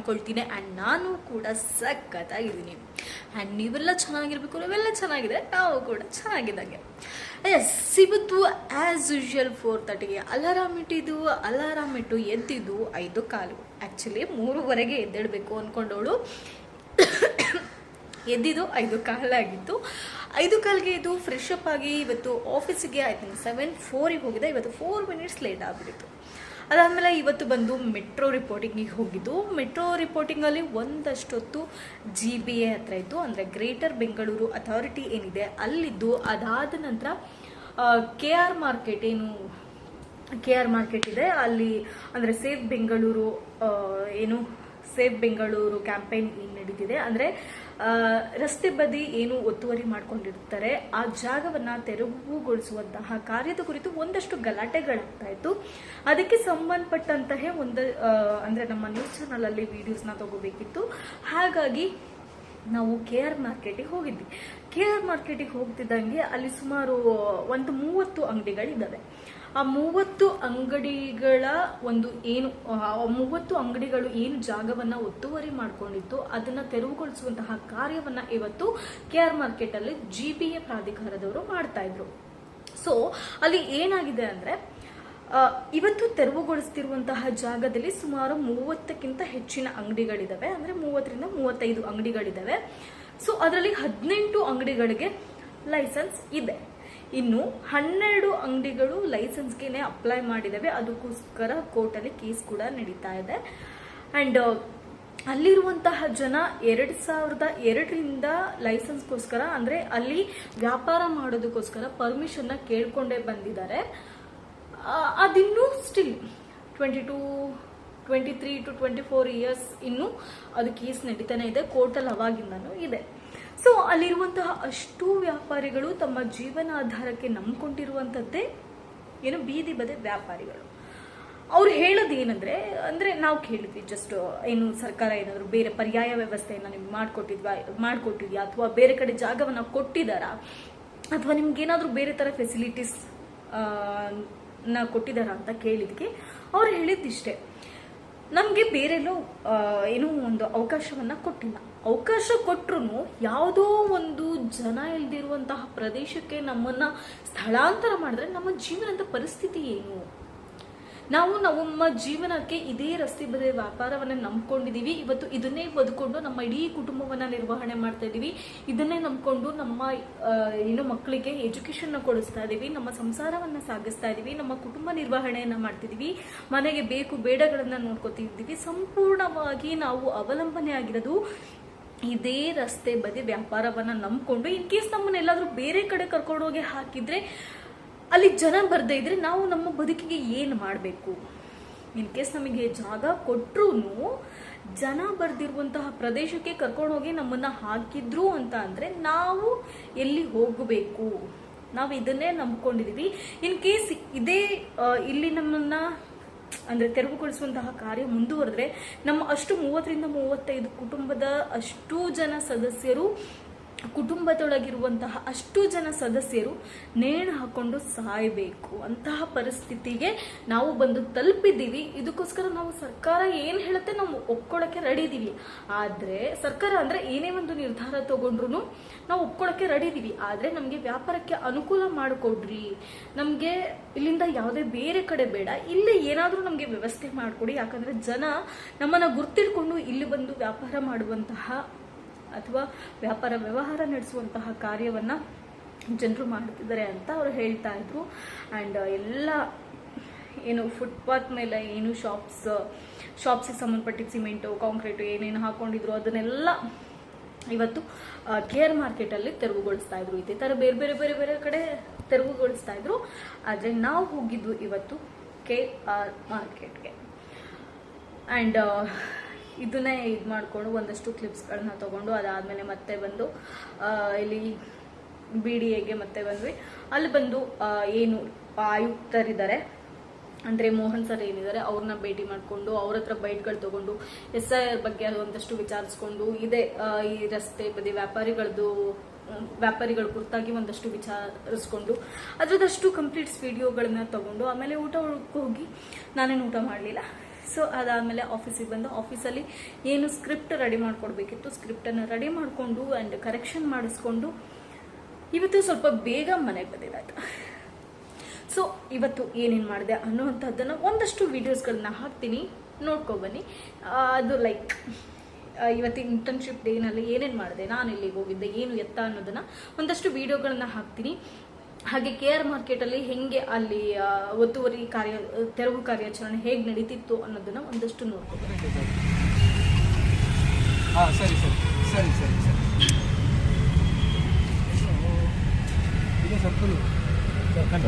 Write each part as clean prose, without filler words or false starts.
ಅಂದ್ಕೊಳ್ತೀನಿ. ಆ್ಯಂಡ್ ನಾನು ಕೂಡ ಸಖತ್ತಾಗಿದ್ದೀನಿ. ಆ್ಯಂಡ್ ನೀವೆಲ್ಲ ಚೆನ್ನಾಗಿರ್ಬೇಕು, ನೀವೆಲ್ಲ ಚೆನ್ನಾಗಿದೆ, ನಾವು ಕೂಡ ಚೆನ್ನಾಗಿದ್ದಂಗೆ. ಎಸ್, ಇವತ್ತು ಆ್ಯಸ್ ಯೂಶುವಲ್ 4:30ಗೆ ಅಲಾರಾಮ್ ಇಟ್ಟು ಎದ್ದಿದ್ದು 5:15. ಆ್ಯಕ್ಚುಲಿ 3:15ಗೆ ಎದ್ದೇಳಬೇಕು ಅಂದ್ಕೊಂಡವಳು ಎದ್ದಿದ್ದು 5:15 ಆಗಿತ್ತು. 5:15ಗೆ ಇದು ಫ್ರೆಶ್ ಅಪ್ ಆಗಿ ಇವತ್ತು ಆಫೀಸಿಗೆ ಐ ಥಿಂಕ್ 7:04ಗೆ ಹೋಗಿದೆ. ಇವತ್ತು 4 ಮಿನಿಟ್ಸ್ ಲೇಟ್ ಆಗಿಬಿಟ್ಟಿತ್ತು. ಅದಾದಮೇಲೆ ಇವತ್ತು ಬಂದು ಮೆಟ್ರೋ ರಿಪೋರ್ಟಿಂಗಿಗೆ ಹೋಗಿದ್ದು. ಮೆಟ್ರೋ ರಿಪೋರ್ಟಿಂಗಲ್ಲಿ ಒಂದಷ್ಟೊತ್ತು GBA ಹತ್ರ ಇದ್ದು, ಅಂದರೆ ಗ್ರೇಟರ್ ಬೆಂಗಳೂರು ಅಥಾರಿಟಿ ಏನಿದೆ ಅಲ್ಲಿದ್ದು. ಅದಾದ ನಂತರ KR ಮಾರ್ಕೆಟ್ ಇದೆ ಅಲ್ಲಿ, ಅಂದರೆ ಸೇಫ್ ಬೆಂಗಳೂರು ಕ್ಯಾಂಪೇನ್ ಏನು ನಡೀತಿದೆ, ಅಂದರೆ ರಸ್ತೆ ಬದಿ ಏನು ಒತ್ತುವರಿ ಮಾಡ್ಕೊಂಡಿರ್ತಾರೆ ಆ ಜಾಗವನ್ನು ತೆರವುಗೊಳಿಸುವಂತಹ ಕಾರ್ಯದ ಕುರಿತು ಒಂದಷ್ಟು ಗಲಾಟೆಗಳಾಗ್ತಾ ಇತ್ತು. ಅದಕ್ಕೆ ಸಂಬಂಧಪಟ್ಟಂತಹ ಅಂದರೆ ನಮ್ಮ ನ್ಯೂಸ್ ಚಾನಲಲ್ಲಿ ವಿಡಿಯೋಸ್ನ ತಗೋಬೇಕಿತ್ತು. ಹಾಗಾಗಿ ನಾವು KR ಮಾರ್ಕೆಟಿಗೆ ಹೋಗಿದ್ವಿ. KR ಮಾರ್ಕೆಟಿಗೆ ಹೋಗ್ತಿದ್ದಂಗೆ ಅಲ್ಲಿ ಸುಮಾರು ಒಂದು 30 ಅಂಗಡಿಗಳಿದ್ದಾವೆ. ಆ 30 ಅಂಗಡಿಗಳ ಅಂಗಡಿಗಳು ಏನು ಜಾಗವನ್ನು ಒತ್ತುವರಿ ಮಾಡ್ಕೊಂಡಿತ್ತು ಅದನ್ನು ತೆರವುಗೊಳಿಸುವಂತಹ ಕಾರ್ಯವನ್ನು ಇವತ್ತು KR ಮಾರ್ಕೆಟಲ್ಲಿ GBA ಪ್ರಾಧಿಕಾರದವರು ಮಾಡ್ತಾ ಇದ್ರು. ಸೊ ಅಲ್ಲಿ ಏನಾಗಿದೆ ಅಂದರೆ, ಇವತ್ತು ತೆರವುಗೊಳಿಸ್ತಿರುವಂತಹ ಜಾಗದಲ್ಲಿ ಸುಮಾರು 30ಕ್ಕಿಂತ ಹೆಚ್ಚಿನ ಅಂಗಡಿಗಳಿದಾವೆ, ಅಂದರೆ 30ರಿಂದ 35 ಅಂಗಡಿಗಳಿದಾವೆ. ಸೊ ಅದರಲ್ಲಿ 18 ಅಂಗಡಿಗಳಿಗೆ ಲೈಸೆನ್ಸ್ ಇದೆ. ಇನ್ನು 12 ಅಂಗಡಿಗಳು ಲೈಸೆನ್ಸ್ಗೆ ಅಪ್ಲೈ ಮಾಡಿದಾವೆ. ಅದಕ್ಕೋಸ್ಕರ ಕೋರ್ಟಲ್ಲಿ ಕೇಸ್ ಕೂಡ ನಡೀತಾ ಇದೆ. ಅಂಡ್ ಅಲ್ಲಿರುವಂತಹ ಜನ 2002ರಿಂದ ಲೈಸೆನ್ಸ್ಗೋಸ್ಕರ, ಅಂದರೆ ಅಲ್ಲಿ ವ್ಯಾಪಾರ ಮಾಡೋದಕ್ಕೋಸ್ಕರ ಪರ್ಮಿಷನ್ನ ಕೇಳ್ಕೊಂಡೇ ಬಂದಿದ್ದಾರೆ. ಅದಿನ್ನೂ ಸ್ಟಿಲ್ 23 to 24 ಇಯರ್ಸ್ ಇನ್ನೂ ಅದು ಕೇಸ್ ನಡೀತಾನೆ ಇದೆ. ಕೋರ್ಟಲ್ಲಿ ಅವಾಗಿಂದನೂ ಇದೆ. ಸೊ ಅಲ್ಲಿರುವಂತಹ ಅಷ್ಟು ವ್ಯಾಪಾರಿಗಳು ತಮ್ಮ ಜೀವನಾಧಾರಕ್ಕೆ ನಂಬ್ಕೊಂಡಿರುವಂಥದ್ದೇ ಬೀದಿ ಬದಿ ವ್ಯಾಪಾರಿಗಳು. ಅವ್ರು ಹೇಳೋದು ಏನಂದ್ರೆ, ಅಂದರೆ ನಾವು ಕೇಳಿದ್ವಿ, ಜಸ್ಟ್ ಸರ್ಕಾರ ಏನಾದರೂ ಬೇರೆ ಪರ್ಯಾಯ ವ್ಯವಸ್ಥೆಯನ್ನು ನಿಮ್ಗೆ ಮಾಡಿಕೊಟ್ಟಿದ್ಯಾ ಅಥವಾ ಬೇರೆ ಕಡೆ ಜಾಗವನ್ನು ಕೊಟ್ಟಿದ್ದಾರಾ ಅಥವಾ ನಿಮ್ಗೇನಾದರೂ ಬೇರೆ ಥರ ಫೆಸಿಲಿಟೀಸ್ ಕೊಟ್ಟಿದ್ದಾರಾ ಅಂತ ಕೇಳಿದ್ಕೆ ಅವ್ರು ಹೇಳಿದ್ದಿಷ್ಟೇ, ನಮಗೆ ಬೇರೆಲ್ಲೂ ಒಂದು ಅವಕಾಶವನ್ನ ಕೊಟ್ಟಿಲ್ಲ. ಅವಕಾಶ ಕೊಟ್ಟರು ಯಾವುದೋ ಒಂದು ಜನ ಇಲ್ದಿರುವಂತಹ ಪ್ರದೇಶಕ್ಕೆ ನಮ್ಮನ್ನ ಸ್ಥಳಾಂತರ ಮಾಡಿದ್ರೆ ನಮ್ಮ ಜೀವನದ ಪರಿಸ್ಥಿತಿ ಏನು? ನಾವು ನಮ್ಮ ಜೀವನಕ್ಕೆ ಇದೇ ರಸ್ತೆ ಬದಿ ವ್ಯಾಪಾರವನ್ನ ನಂಬ್ಕೊಂಡಿದೀವಿ. ಇವತ್ತು ಇದನ್ನೇ ಬದುಕೊಂಡು ನಮ್ಮ ಇಡೀ ಕುಟುಂಬವನ್ನ ನಿರ್ವಹಣೆ ಮಾಡ್ತಾ ಇದೀವಿ. ಇದನ್ನೇ ನಂಬ್ಕೊಂಡು ನಮ್ಮ ಮಕ್ಕಳಿಗೆ ಎಜುಕೇಶನ್ ಕೊಡಿಸ್ತಾ ಇದೀವಿ, ನಮ್ಮ ಸಂಸಾರವನ್ನ ಸಾಗಿಸ್ತಾ ಇದೀವಿ, ನಮ್ಮ ಕುಟುಂಬ ನಿರ್ವಹಣೆಯನ್ನ ಮಾಡ್ತಿದೀವಿ, ಮನೆಗೆ ಬೇಕು ಬೇಡಗಳನ್ನ ನೋಡ್ಕೊತಿದ್ದೀವಿ. ಸಂಪೂರ್ಣವಾಗಿ ನಾವು ಅವಲಂಬನೆ ಆಗಿರೋದು ಇದೇ ರಸ್ತೆ ಬದಿ ವ್ಯಾಪಾರವನ್ನ ನಂಬ್ಕೊಂಡು. ಇನ್ ಕೇಸ್ ನಮ್ಮನ್ನೆಲ್ಲಾದ್ರೂ ಬೇರೆ ಕಡೆ ಕರ್ಕೊಂಡೋಗಿ ಹಾಕಿದ್ರೆ, ಅಲ್ಲಿ ಜನ ಬರ್ದೇ ಇದ್ರೆ ನಾವು ನಮ್ಮ ಬದುಕಿಗೆ ಏನು ಮಾಡಬೇಕು? ಇನ್ ಕೇಸ್ ನಮಗೆ ಜಾಗ ಕೊಟ್ಟರು ಜನ ಬರ್ದಿರುವಂತಹ ಪ್ರದೇಶಕ್ಕೆ ಕರ್ಕೊಂಡೋಗಿ ನಮ್ಮನ್ನ ಹಾಕಿದ್ರು ಅಂತ ಅಂದ್ರೆ ನಾವು ಎಲ್ಲಿ ಹೋಗಬೇಕು? ನಾವು ಇದನ್ನೇ ನಂಬ್ಕೊಂಡಿದೀವಿ. ಇನ್ ಕೇಸ್ ಇದೇ ಇಲ್ಲಿ ನಮ್ಮನ್ನ ಅಂದ್ರೆ ತೆರವುಗೊಳಿಸುವಂತಹ ಕಾರ್ಯ ಮುಂದುವರೆದ್ರೆ ನಮ್ಮ ಅಷ್ಟು 30ರಿಂದ 35 ಕುಟುಂಬದ ಅಷ್ಟು ಜನ ಸದಸ್ಯರು, ಕುಟುಂಬದೊಳಗಿರುವಂತಹ ಅಷ್ಟು ಜನ ಸದಸ್ಯರು ನೇಣು ಹಾಕೊಂಡು ಸಾಯಬೇಕು ಅಂತಹ ಪರಿಸ್ಥಿತಿಗೆ ನಾವು ಬಂದು ತಲುಪಿದ್ದೀವಿ. ಇದಕ್ಕೋಸ್ಕರ ನಾವು ಸರ್ಕಾರ ಏನ್ ಹೇಳುತ್ತೆ ನಾವು ಒಪ್ಕೊಳ್ಳೋಕೆ ರೆಡಿ ಇದೀವಿ. ಆದ್ರೆ ಸರ್ಕಾರ ಅಂದ್ರೆ ಏನೇ ಒಂದು ನಿರ್ಧಾರ ತಗೊಂಡ್ರು ನಾವು ಒಪ್ಕೊಳ್ಳೋಕೆ ರೆಡಿ ಇದೀವಿ. ಆದ್ರೆ ನಮ್ಗೆ ವ್ಯಾಪಾರಕ್ಕೆ ಅನುಕೂಲ ಮಾಡಿಕೊಡ್ರಿ, ನಮ್ಗೆ ಇಲ್ಲಿಂದ ಯಾವುದೇ ಬೇರೆ ಕಡೆ ಬೇಡ, ಇಲ್ಲಿ ಏನಾದ್ರೂ ನಮ್ಗೆ ವ್ಯವಸ್ಥೆ ಮಾಡಿಕೊಡಿ. ಯಾಕಂದ್ರೆ ಜನ ನಮ್ಮನ್ನ ಗುರ್ತಿಡ್ಕೊಂಡು ಇಲ್ಲಿ ಬಂದು ವ್ಯಾಪಾರ ಮಾಡುವಂತಹ ಅಥವಾ ವ್ಯವಹಾರ ನಡೆಸುವಂತಹ ಕಾರ್ಯವನ್ನ ಜನರು ಮಾಡುತ್ತಿದ್ದಾರೆ ಅಂತ ಅವರು ಹೇಳ್ತಾ ಇದ್ರು. ಅಂಡ್ ಎಲ್ಲ ಫುಟ್ಪಾತ್ ಮೇಲೆ ಶಾಪ್ಸ್ಗೆ ಸಂಬಂಧಪಟ್ಟಿದ್ದ ಸಿಮೆಂಟು, ಕಾಂಕ್ರೀಟು ಏನೇನು ಹಾಕೊಂಡಿದ್ರು ಅದನ್ನೆಲ್ಲ ಇವತ್ತು KR ಮಾರ್ಕೆಟಲ್ಲಿ ತೆರವುಗೊಳಿಸ್ತಾ ಇದ್ರು. ಇದೇ ತರ ಬೇರೆ ಕಡೆ ತೆರವುಗೊಳಿಸ್ತಾ ಇದ್ರು. ಆದ್ರೆ ನಾವು ಹೋಗಿದ್ದು ಇವತ್ತು KR ಮಾರ್ಕೆಟ್ಗೆ. ಅಂಡ್ ಇದನ್ನೇ ಮಾಡಿಕೊಂಡು ಒಂದಷ್ಟು ಕ್ಲಿಪ್ಸ್ಗಳನ್ನ ತಗೊಂಡು ಅದಾದಮೇಲೆ ಮತ್ತೆ ಬಂದು ಇಲ್ಲಿ BDAಗೆ ಮತ್ತೆ ಬಂದ್ವಿ. ಅಲ್ಲಿ ಬಂದು ಏನು ಆಯುಕ್ತರಿದ್ದಾರೆ ಅಂದರೆ ಮೋಹನ್ ಸರ್ ಏನಿದ್ದಾರೆ ಅವ್ರನ್ನ ಭೇಟಿ ಮಾಡಿಕೊಂಡು ಅವ್ರ ಹತ್ರ ಬೈಟ್ಗಳು ತಗೊಂಡು SIR ಬಗ್ಗೆ ಒಂದಷ್ಟು ವಿಚಾರಿಸ್ಕೊಂಡು ಇದೇ ಈ ರಸ್ತೆ ಬದಿ ವ್ಯಾಪಾರಿಗಳ ಕುರಿತಾಗಿ ಒಂದಷ್ಟು ವಿಚಾರಿಸ್ಕೊಂಡು ಅದರದಷ್ಟು ಕಂಪ್ಲೀಟ್ಸ್ ವಿಡಿಯೋಗಳನ್ನ ತಗೊಂಡು ಆಮೇಲೆ ಊಟ ಹೋಗಿ ನಾನೇನು ಊಟ ಮಾಡಲಿಲ್ಲ, ಸೊ ಅದಾದಮೇಲೆ ಆಫೀಸಿಗೆ ಬಂದು ಆಫೀಸಲ್ಲಿ ಏನು ಸ್ಕ್ರಿಪ್ಟ್ ರೆಡಿ ಮಾಡ್ಕೊಡ್ಬೇಕಿತ್ತು ಸ್ಕ್ರಿಪ್ಟನ್ನು ರೆಡಿ ಮಾಡಿಕೊಂಡು ಆ್ಯಂಡ್ ಕರೆಕ್ಷನ್ ಮಾಡಿಸ್ಕೊಂಡು ಇವತ್ತು ಸ್ವಲ್ಪ ಬೇಗ ಮನೆಗೆ ಬಂದಿದ್ದಾಯ್ತು. ಸೊ ಇವತ್ತು ಏನೇನು ಮಾಡಿದೆ ಅನ್ನೋವಂಥದ್ದನ್ನು ಒಂದಷ್ಟು ವೀಡಿಯೋಸ್ಗಳನ್ನ ಹಾಕ್ತೀನಿ, ನೋಡ್ಕೊಬನ್ನಿ. ಅದು ಲೈಕ್ ಇವತ್ತಿನ ಇಂಟರ್ನ್ಶಿಪ್ ಡೇನಲ್ಲಿ ಏನೇನು ಮಾಡಿದೆ, ನಾನು ಇಲ್ಲಿಗೆ ಹೋಗಿದ್ದೆ, ಏನು ಎತ್ತ ಅನ್ನೋದನ್ನು ಒಂದಷ್ಟು ವೀಡಿಯೋಗಳನ್ನ ಹಾಕ್ತೀನಿ. ಹಾಗೆ KR ಮಾರ್ಕೆಟಲ್ಲಿ ಹೆಂಗೆ ಅಲ್ಲಿ ಒತ್ತುವರಿ ತೆರವು ಕಾರ್ಯಾಚರಣೆ ಹೇಗೆ ನಡೀತಿತ್ತು ಅನ್ನೋದನ್ನು ಒಂದಷ್ಟು ನೋಡ್ಕೊಬನ್ನಿ. ಸರಿ ಸರಿ ಸರಿ ಸರಿ ಸರಿ ಇದು ಸರ್ಕಲ್ ಸರ್ಕಲ್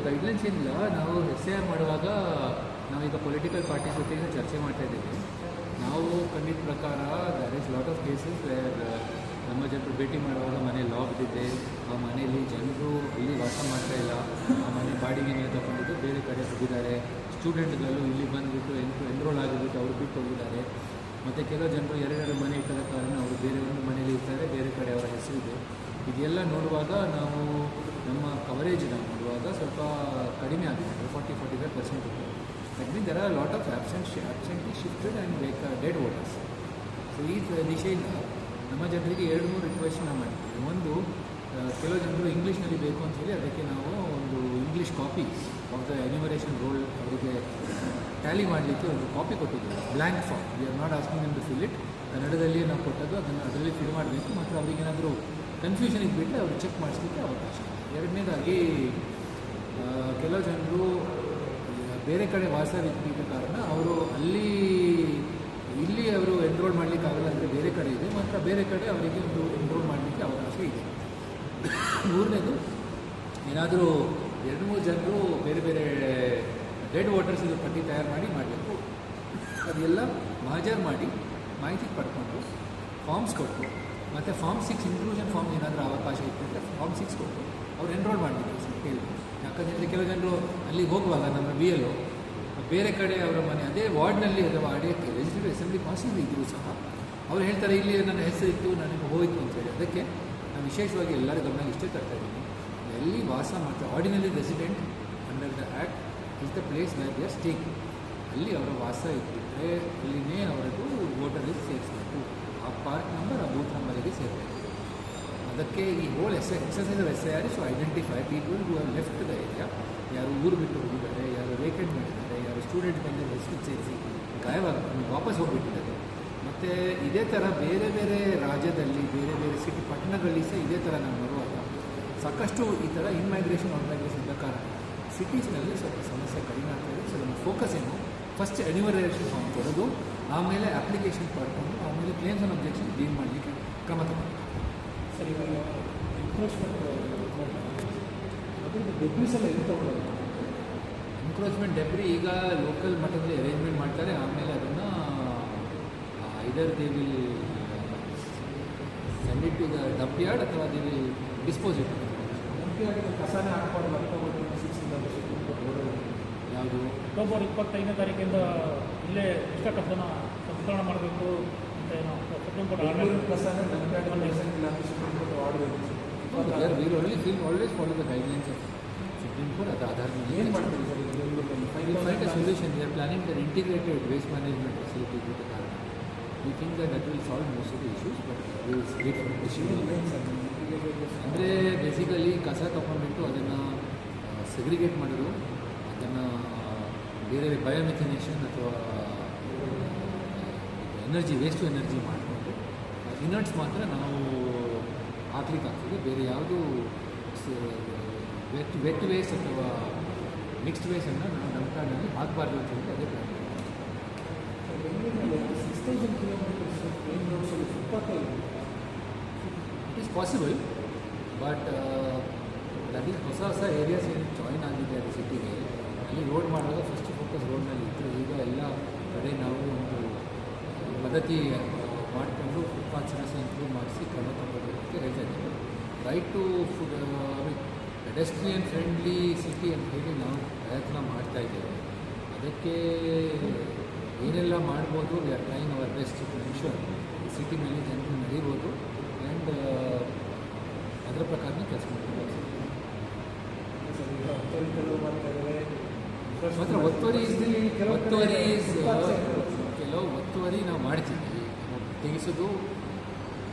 ಗೈಡ್ಲೈನ್ಸ್ ಏನಿಲ್ಲ. ನಾವು SIR ಮಾಡುವಾಗ ನಾವೀಗ ಪೊಲಿಟಿಕಲ್ ಪಾರ್ಟೀಸ್ ಜೊತೆಗೆ ಚರ್ಚೆ ಮಾಡ್ತಾ ಇದ್ದೀವಿ. ನಾವು ಕಂಡಿದ್ದ ಪ್ರಕಾರ there is lot of cases where ನಮ್ಮ ಜನರು ಭೇಟಿ ಮಾಡುವಾಗ ಮನೆ ಲಾಕ್ಡ್ ಇದೆ, ಆ ಮನೆಯಲ್ಲಿ ಜನರು ಇಲ್ಲಿ ವಾಸ ಮಾಡ್ತಾ ಇಲ್ಲ, ಆ ಮನೆ ಬಾಡಿಗೆ ಮೇಲೆ ತಗೊಂಡಿದ್ದು ಬೇರೆ ಕಡೆ ಹೋಗಿದ್ದಾರೆ. ಸ್ಟೂಡೆಂಟ್ಗಳು ಇಲ್ಲಿ ಬಂದುಬಿಟ್ಟು ಎನ್ರೋಲ್ ಆಗಿಬಿಟ್ಟು ಅವರು ಬಿಟ್ಟು ಹೋಗಿದ್ದಾರೆ. ಮತ್ತು ಕೆಲವು ಜನರು ಎರಡೆರಡು ಮನೆ ಇಟ್ಟದ ಕಾರಣ ಅವರು ಬೇರೆ ಒಂದು ಮನೆಯಲ್ಲಿ ಇರ್ತಾರೆ, ಬೇರೆ ಕಡೆ ಅವರ ಹೆಸರಿದೆ. ಇದೆಲ್ಲ ನೋಡುವಾಗ ನಾವು ನಮ್ಮ ಕವರೇಜ್ ನೋಡುವಾಗ ಸ್ವಲ್ಪ ಕಡಿಮೆ ಆಗಿದೆ, 40-45% ಇದೆ. That means there are lot of absently shifted and dead voters. So ಈ ದಿಶೆಯಿಂದ ನಮ್ಮ ಜನರಿಗೆ 2-3 ರಿಕ್ವೆಸ್ಟ್ ನಾವು ಮಾಡಿದ್ದೀವಿ. ಒಂದು, ಕೆಲವು ಜನರು ಇಂಗ್ಲೀಷ್ನಲ್ಲಿ ಬೇಕು ಅಂತ ಹೇಳಿ ಅದಕ್ಕೆ ನಾವು ಒಂದು English copy of the enumeration roll ಅವರಿಗೆ ಟ್ಯಾಲಿ ಮಾಡಲಿಕ್ಕೆ ಒಂದು ಕಾಪಿ ಕೊಟ್ಟಿದ್ದೀವಿ, blank form. We are not asking them to fill it. ಕನ್ನಡದಲ್ಲಿಯೇ ನಾವು ಕೊಟ್ಟದ್ದು, ಅದನ್ನು ಅದರಲ್ಲಿ ಫಿಲ್ ಮಾಡಬೇಕು. ಮತ್ತು ಅವ್ರಿಗೇನಾದರೂ ಕನ್ಫ್ಯೂಷನ್ ಇದ್ಬಿಟ್ಟರೆ ಅವರು ಚೆಕ್ ಮಾಡಿಸ್ಲಿಕ್ಕೆ ಅವಕಾಶ ಇದೆ. ಎರಡನೇದಾಗಿ ಕೆಲವು ಜನರು ಬೇರೆ ಕಡೆ ವಾಸವಿದ್ದ ಕಾರಣ ಅವರು ಇಲ್ಲಿ ಅವರು ಎನ್ರೋಲ್ ಮಾಡಲಿಕ್ಕಾಗಲ್ಲ, ಅಂದರೆ ಬೇರೆ ಕಡೆ ಇದೆ, ಮಾತ್ರ ಬೇರೆ ಕಡೆ ಅವರಿಗೆ ಒಂದು ಎನ್ರೋಲ್ ಮಾಡಲಿಕ್ಕೆ ಅವಕಾಶ ಇದೆ. ಮೂರನೇದು, ಏನಾದರೂ 2-3 ಜನರು ಬೇರೆ ಬೇರೆ ಡೆಡ್ ವೋಟರ್ಸ್ ಇದು ಪಟ್ಟಿ ತಯಾರು ಮಾಡಬೇಕು. ಅದೆಲ್ಲ ಮಹಜರ್ ಮಾಡಿ ಮಾಹಿತಿ ಪಡ್ಕೊಂಡು ಫಾರ್ಮ್ಸ್ ಕೊಟ್ಟು, ಮತ್ತು ಫಾರ್ಮ್ 6 ಇನ್ಕ್ಲೂಷನ್ ಫಾರ್ಮ್ ಏನಾದರೂ ಅವಕಾಶ ಇತ್ತು ಅಂದರೆ ಫಾರ್ಮ್ 6 ಕೊಟ್ಟು ಅವ್ರು ಎನ್ರೋಲ್ ಮಾಡಬೇಕು ಕೇಳಿ. ಯಾಕಂದರೆ ಕೆಲವು ಜನರು ಅಲ್ಲಿಗೆ ಹೋಗುವಾಗ ನಮ್ಮ BLO ಬೇರೆ ಕಡೆ ಅವರ ಮನೆ ಅದೇ ವಾರ್ಡ್ನಲ್ಲಿ ಅಥವಾ ಅಡಿಯಕ್ಕೆ ಲೆಜಿಸ್ಲೇಟಿವ್ ಅಸೆಂಬ್ಲಿ ಕಾನ್ಸ್ಟಿಟ್ಯೂನ್ಸಿ ಇದ್ದರೂ ಸಹ ಅವ್ರು ಹೇಳ್ತಾರೆ ಇಲ್ಲಿ ನನ್ನ ಹೆಸರಿತ್ತು, ನನಗೆ ಹೋಯಿತು ಅಂತೇಳಿ. ಅದಕ್ಕೆ ನಾನು ವಿಶೇಷವಾಗಿ ಎಲ್ಲರ ಗಮನ ಇಷ್ಟೇ ತರ್ತಾ ಇದ್ದೀನಿ, ಎಲ್ಲಿ ವಾಸ ಮಾಡ್ತಾರೆ ordinary resident under the act is the place where they are staying. ಅಲ್ಲಿ ಅವರ ವಾಸ ಇದ್ದಿದ್ದರೆ ಅಲ್ಲಿನೇ ಅವರದ್ದು ವೋಟರ್ ಲಿಸ್ಟ್ ಸೇರಿಸಬೇಕು, ಆ ಪಾರ್ಟ್ ನಂಬರ್ ಆ ಬೂತ್ ನಂಬರಿಗೆ ಸೇರಬೇಕು. ಅದಕ್ಕೆ ಈ whole exercise of SIR to identify people who have left the area, ಯಾರು ಊರು ಬಿಟ್ಟು ಹೋಗಿದ್ದಾರೆ, ಯಾರು ವೇಕೆಂಟ್ ಮಾಡಿದ್ದಾರೆ, ಯಾರು ಸ್ಟೂಡೆಂಟ್ ಬಂದು ಹೆಸರು ಸೇರಿಸಿ ವಾಪಸ್ ಹೋಗಿಬಿಟ್ಟಿದ್ದಾರೆ. ಮತ್ತು ಇದೇ ಥರ ಬೇರೆ ಬೇರೆ ರಾಜ್ಯದಲ್ಲಿ ಬೇರೆ ಬೇರೆ ಸಿಟಿ ಪಟ್ಟಣಗಳಲ್ಲಿ ಸಹ ಇದೇ ಥರ ನಾವು ನೋಡುವಾಗ ಸಾಕಷ್ಟು ಈ ಥರ ಇನ್ಮೈಗ್ರೇಷನ್ ಔಟ್ಮೈಗ್ರೇಷನ್ ಇದ್ದ ಕಾರಣ ಸಿಟೀಸ್ನಲ್ಲಿ ಸ್ವಲ್ಪ ಸಮಸ್ಯೆ ಕಡಿಮೆ ಆಗ್ತಾಯಿದೆ. ಸೊ ನಮ್ಮ ಫೋಕಸ್ ಏನು, ಫಸ್ಟ್ ಎನ್ಯುಮರೇಷನ್ ಫಾರ್ಮ್ ಕೊಡೋದು, ಆಮೇಲೆ ಅಪ್ಲಿಕೇಶನ್ ಪಡ್ಕೊಂಡು ಆಮೇಲೆ ಕ್ಲೇಮ್ಸ್ ಆ್ಯಂಡ್ ಅಬ್ಜೆಕ್ಷನ್ ಡೀಲ್ ಮಾಡಲಿಕ್ಕೆ ಕ್ರಮ ತಗೊಳ್ಳಿ. ಸರಿ, ಇವಾಗ ಎನ್ಕ್ರೋಚ್ಮೆಂಟ್ ಅದರಿಂದ ಡೆಬ್ರಿಸ್ ಎಲ್ಲ ಎಲ್ಲಿ ತಗೊಳ್ಳೋದು? ಎನ್ಕ್ರೋಚ್ಮೆಂಟ್ ಡೆಬ್ರಿ ಈಗ ಲೋಕಲ್ ಮಟ್ಟದಲ್ಲಿ ಅರೇಂಜ್ಮೆಂಟ್ ಮಾಡ್ತಾರೆ. ಆಮೇಲೆ ಅದನ್ನು either they will send it to the dump yard ಅಥವಾ they will dispose it. Dump yard ಕಸಾನೇ ಹಾಕ್ಬಾರ್ದು. ಅಕ್ಟೋಬರ್ 26 ಯಾವುದು ಅಕ್ಟೋಬರ್ 25ನೇ ತಾರೀಕಿಂದ ಇಲ್ಲೇ ಇಷ್ಟ ಕಸನ ಸಂಸ್ಕರಣ ಮಾಡಬೇಕು ಅಂತ ಏನೋ ಸುಪ್ರೀಂ ಕೋರ್ಟ್ ಆರ್ಡರ್. ಕಸಾನೇ ಡಂಪ್ ಯಾರ್ಡ್ ಇಲ್ಲ ಅಂತ ಸುಪ್ರೀಂ ಕೋರ್ಟ್ ಆರ್ಡರ್ ಇದೆ. Will always follow the guidelines of Supreme Court. ಅದು ಆಧಾರ ಮೇಲೆ ಏನು ಮಾಡ್ತೀವಿ sir? find a solution. We are planning an integrated waste management facility with the Karna. We think that will solve most of the issues, but we will wait for the decision. ಅಂದರೆ basically ಕಸ ತಗೊಂಡ್ಬಿಟ್ಟು ಅದನ್ನು segregate ಮಾಡೋದು, ಅದನ್ನು ಬೇರೆ ಬಯೋಮಿಥನೇಷನ್ ಅಥವಾ energy waste to energy ಮಾಡಿಕೊಂಡು ಇನರ್ಟ್ಸ್ ಮಾತ್ರ ನಾವು ಹಾಕ್ಲಿಕ್ಕಾಗ್ತದೆ. ಬೇರೆ ಯಾವುದು ವೆಟ್ ವೇಸ್ಟ್ ಅಥವಾ ಮಿಕ್ಸ್ಡ್ ವೇಸ್ಟನ್ನು ನಾವು ನಮ್ಮ ಕಾರ್ಡ್ನಲ್ಲಿ ಹಾಕಬಾರ್ದು ಅಂತ ಹೇಳಿ ಅದೇ ಪ್ಲಾನ್. ಬೆಂಗಳೂರಿನಲ್ಲಿ 6000 ಕಿಲೋಮೀಟರ್ಸ್ ಮೇನ್ ರೋಡ್ಸಲ್ಲಿ ಫುಟ್ಪಾತ್ ಇದೆ. It is possible, but that is ಹೊಸ ಏರಿಯಾಸ್ ಏನು ಜಾಯಿನ್ ಆಗಿದೆ ಅದು ಸಿಟಿಗೆ. ಅಲ್ಲಿ ರೋಡ್ ಮಾಡುವಾಗ ಫಸ್ಟ್ ಫೋಕಸ್ ರೋಡ್ನಲ್ಲಿ ಇತ್ತು. ಈಗ ಎಲ್ಲ ಕಡೆ ನಾವು ಒಂದು ಪದ್ಧತಿ ಮಾಡಿಕೊಂಡು ಫುಟ್ಪಾತ್ಸನ್ನ ಇಂಪ್ರೂವ್ ಮಾಡಿಸಿ ಕ್ರಮ ತಗೊಳ್ಳೋದಕ್ಕೆ ಹೇಳ್ತಾ ಇದ್ದೀವಿ. Right to pedestrian friendly city ಅಂತ ಹೇಳಿ ನಾವು ಪ್ರಯತ್ನ ಮಾಡ್ತಾ ಇದ್ದೇವೆ. ಅದಕ್ಕೆ ಏನೆಲ್ಲ ಮಾಡ್ಬೋದು, we are trying our best to ensure ಈ ಸಿಟಿ ಮೇಲೆ ಜನರು ನಡೀಬೋದು ಆ್ಯಂಡ್ ಅದರ ಪ್ರಕಾರನೇ ಕೆಲಸ ಮಾಡ್ಬೋದು. ಮಾತ್ರ ಕೆಲವು ಒತ್ತುವರಿ ನಾವು ಮಾಡ್ತೀವಿ. ತೆಗೆಸೋದು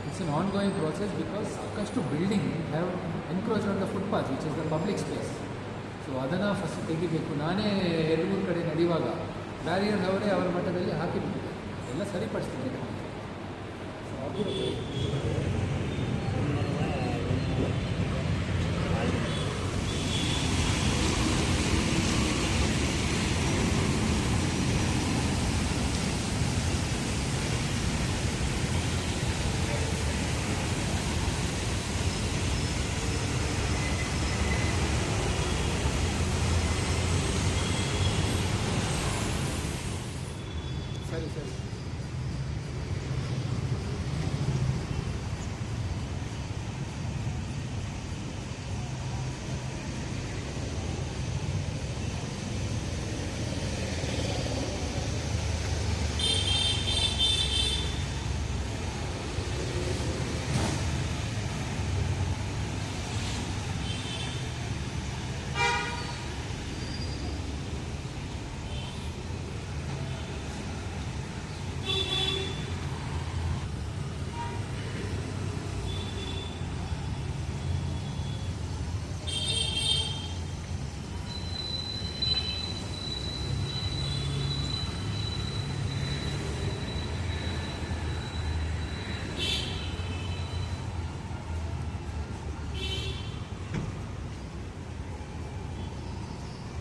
it's an ongoing process because ಸಾಕಷ್ಟು building have encroach on the footpath which is the public space. So ಅದನ್ನು ಫಸ್ಟ್ ತೆಗಿಬೇಕು. ನಾನೇ 2-3 ಕಡೆ ನಡೆಯುವಾಗ ಬ್ಯಾರಿಯರ್ ಅವರೇ ಅವರ ಮಟ್ಟದಲ್ಲಿ ಹಾಕಿಬಿಟ್ಟಿದ್ದಾರೆ. ಎಲ್ಲ ಸರಿಪಡಿಸ್ತಿದ್ದಾರೆ. ಸರಿ ಸರಿ.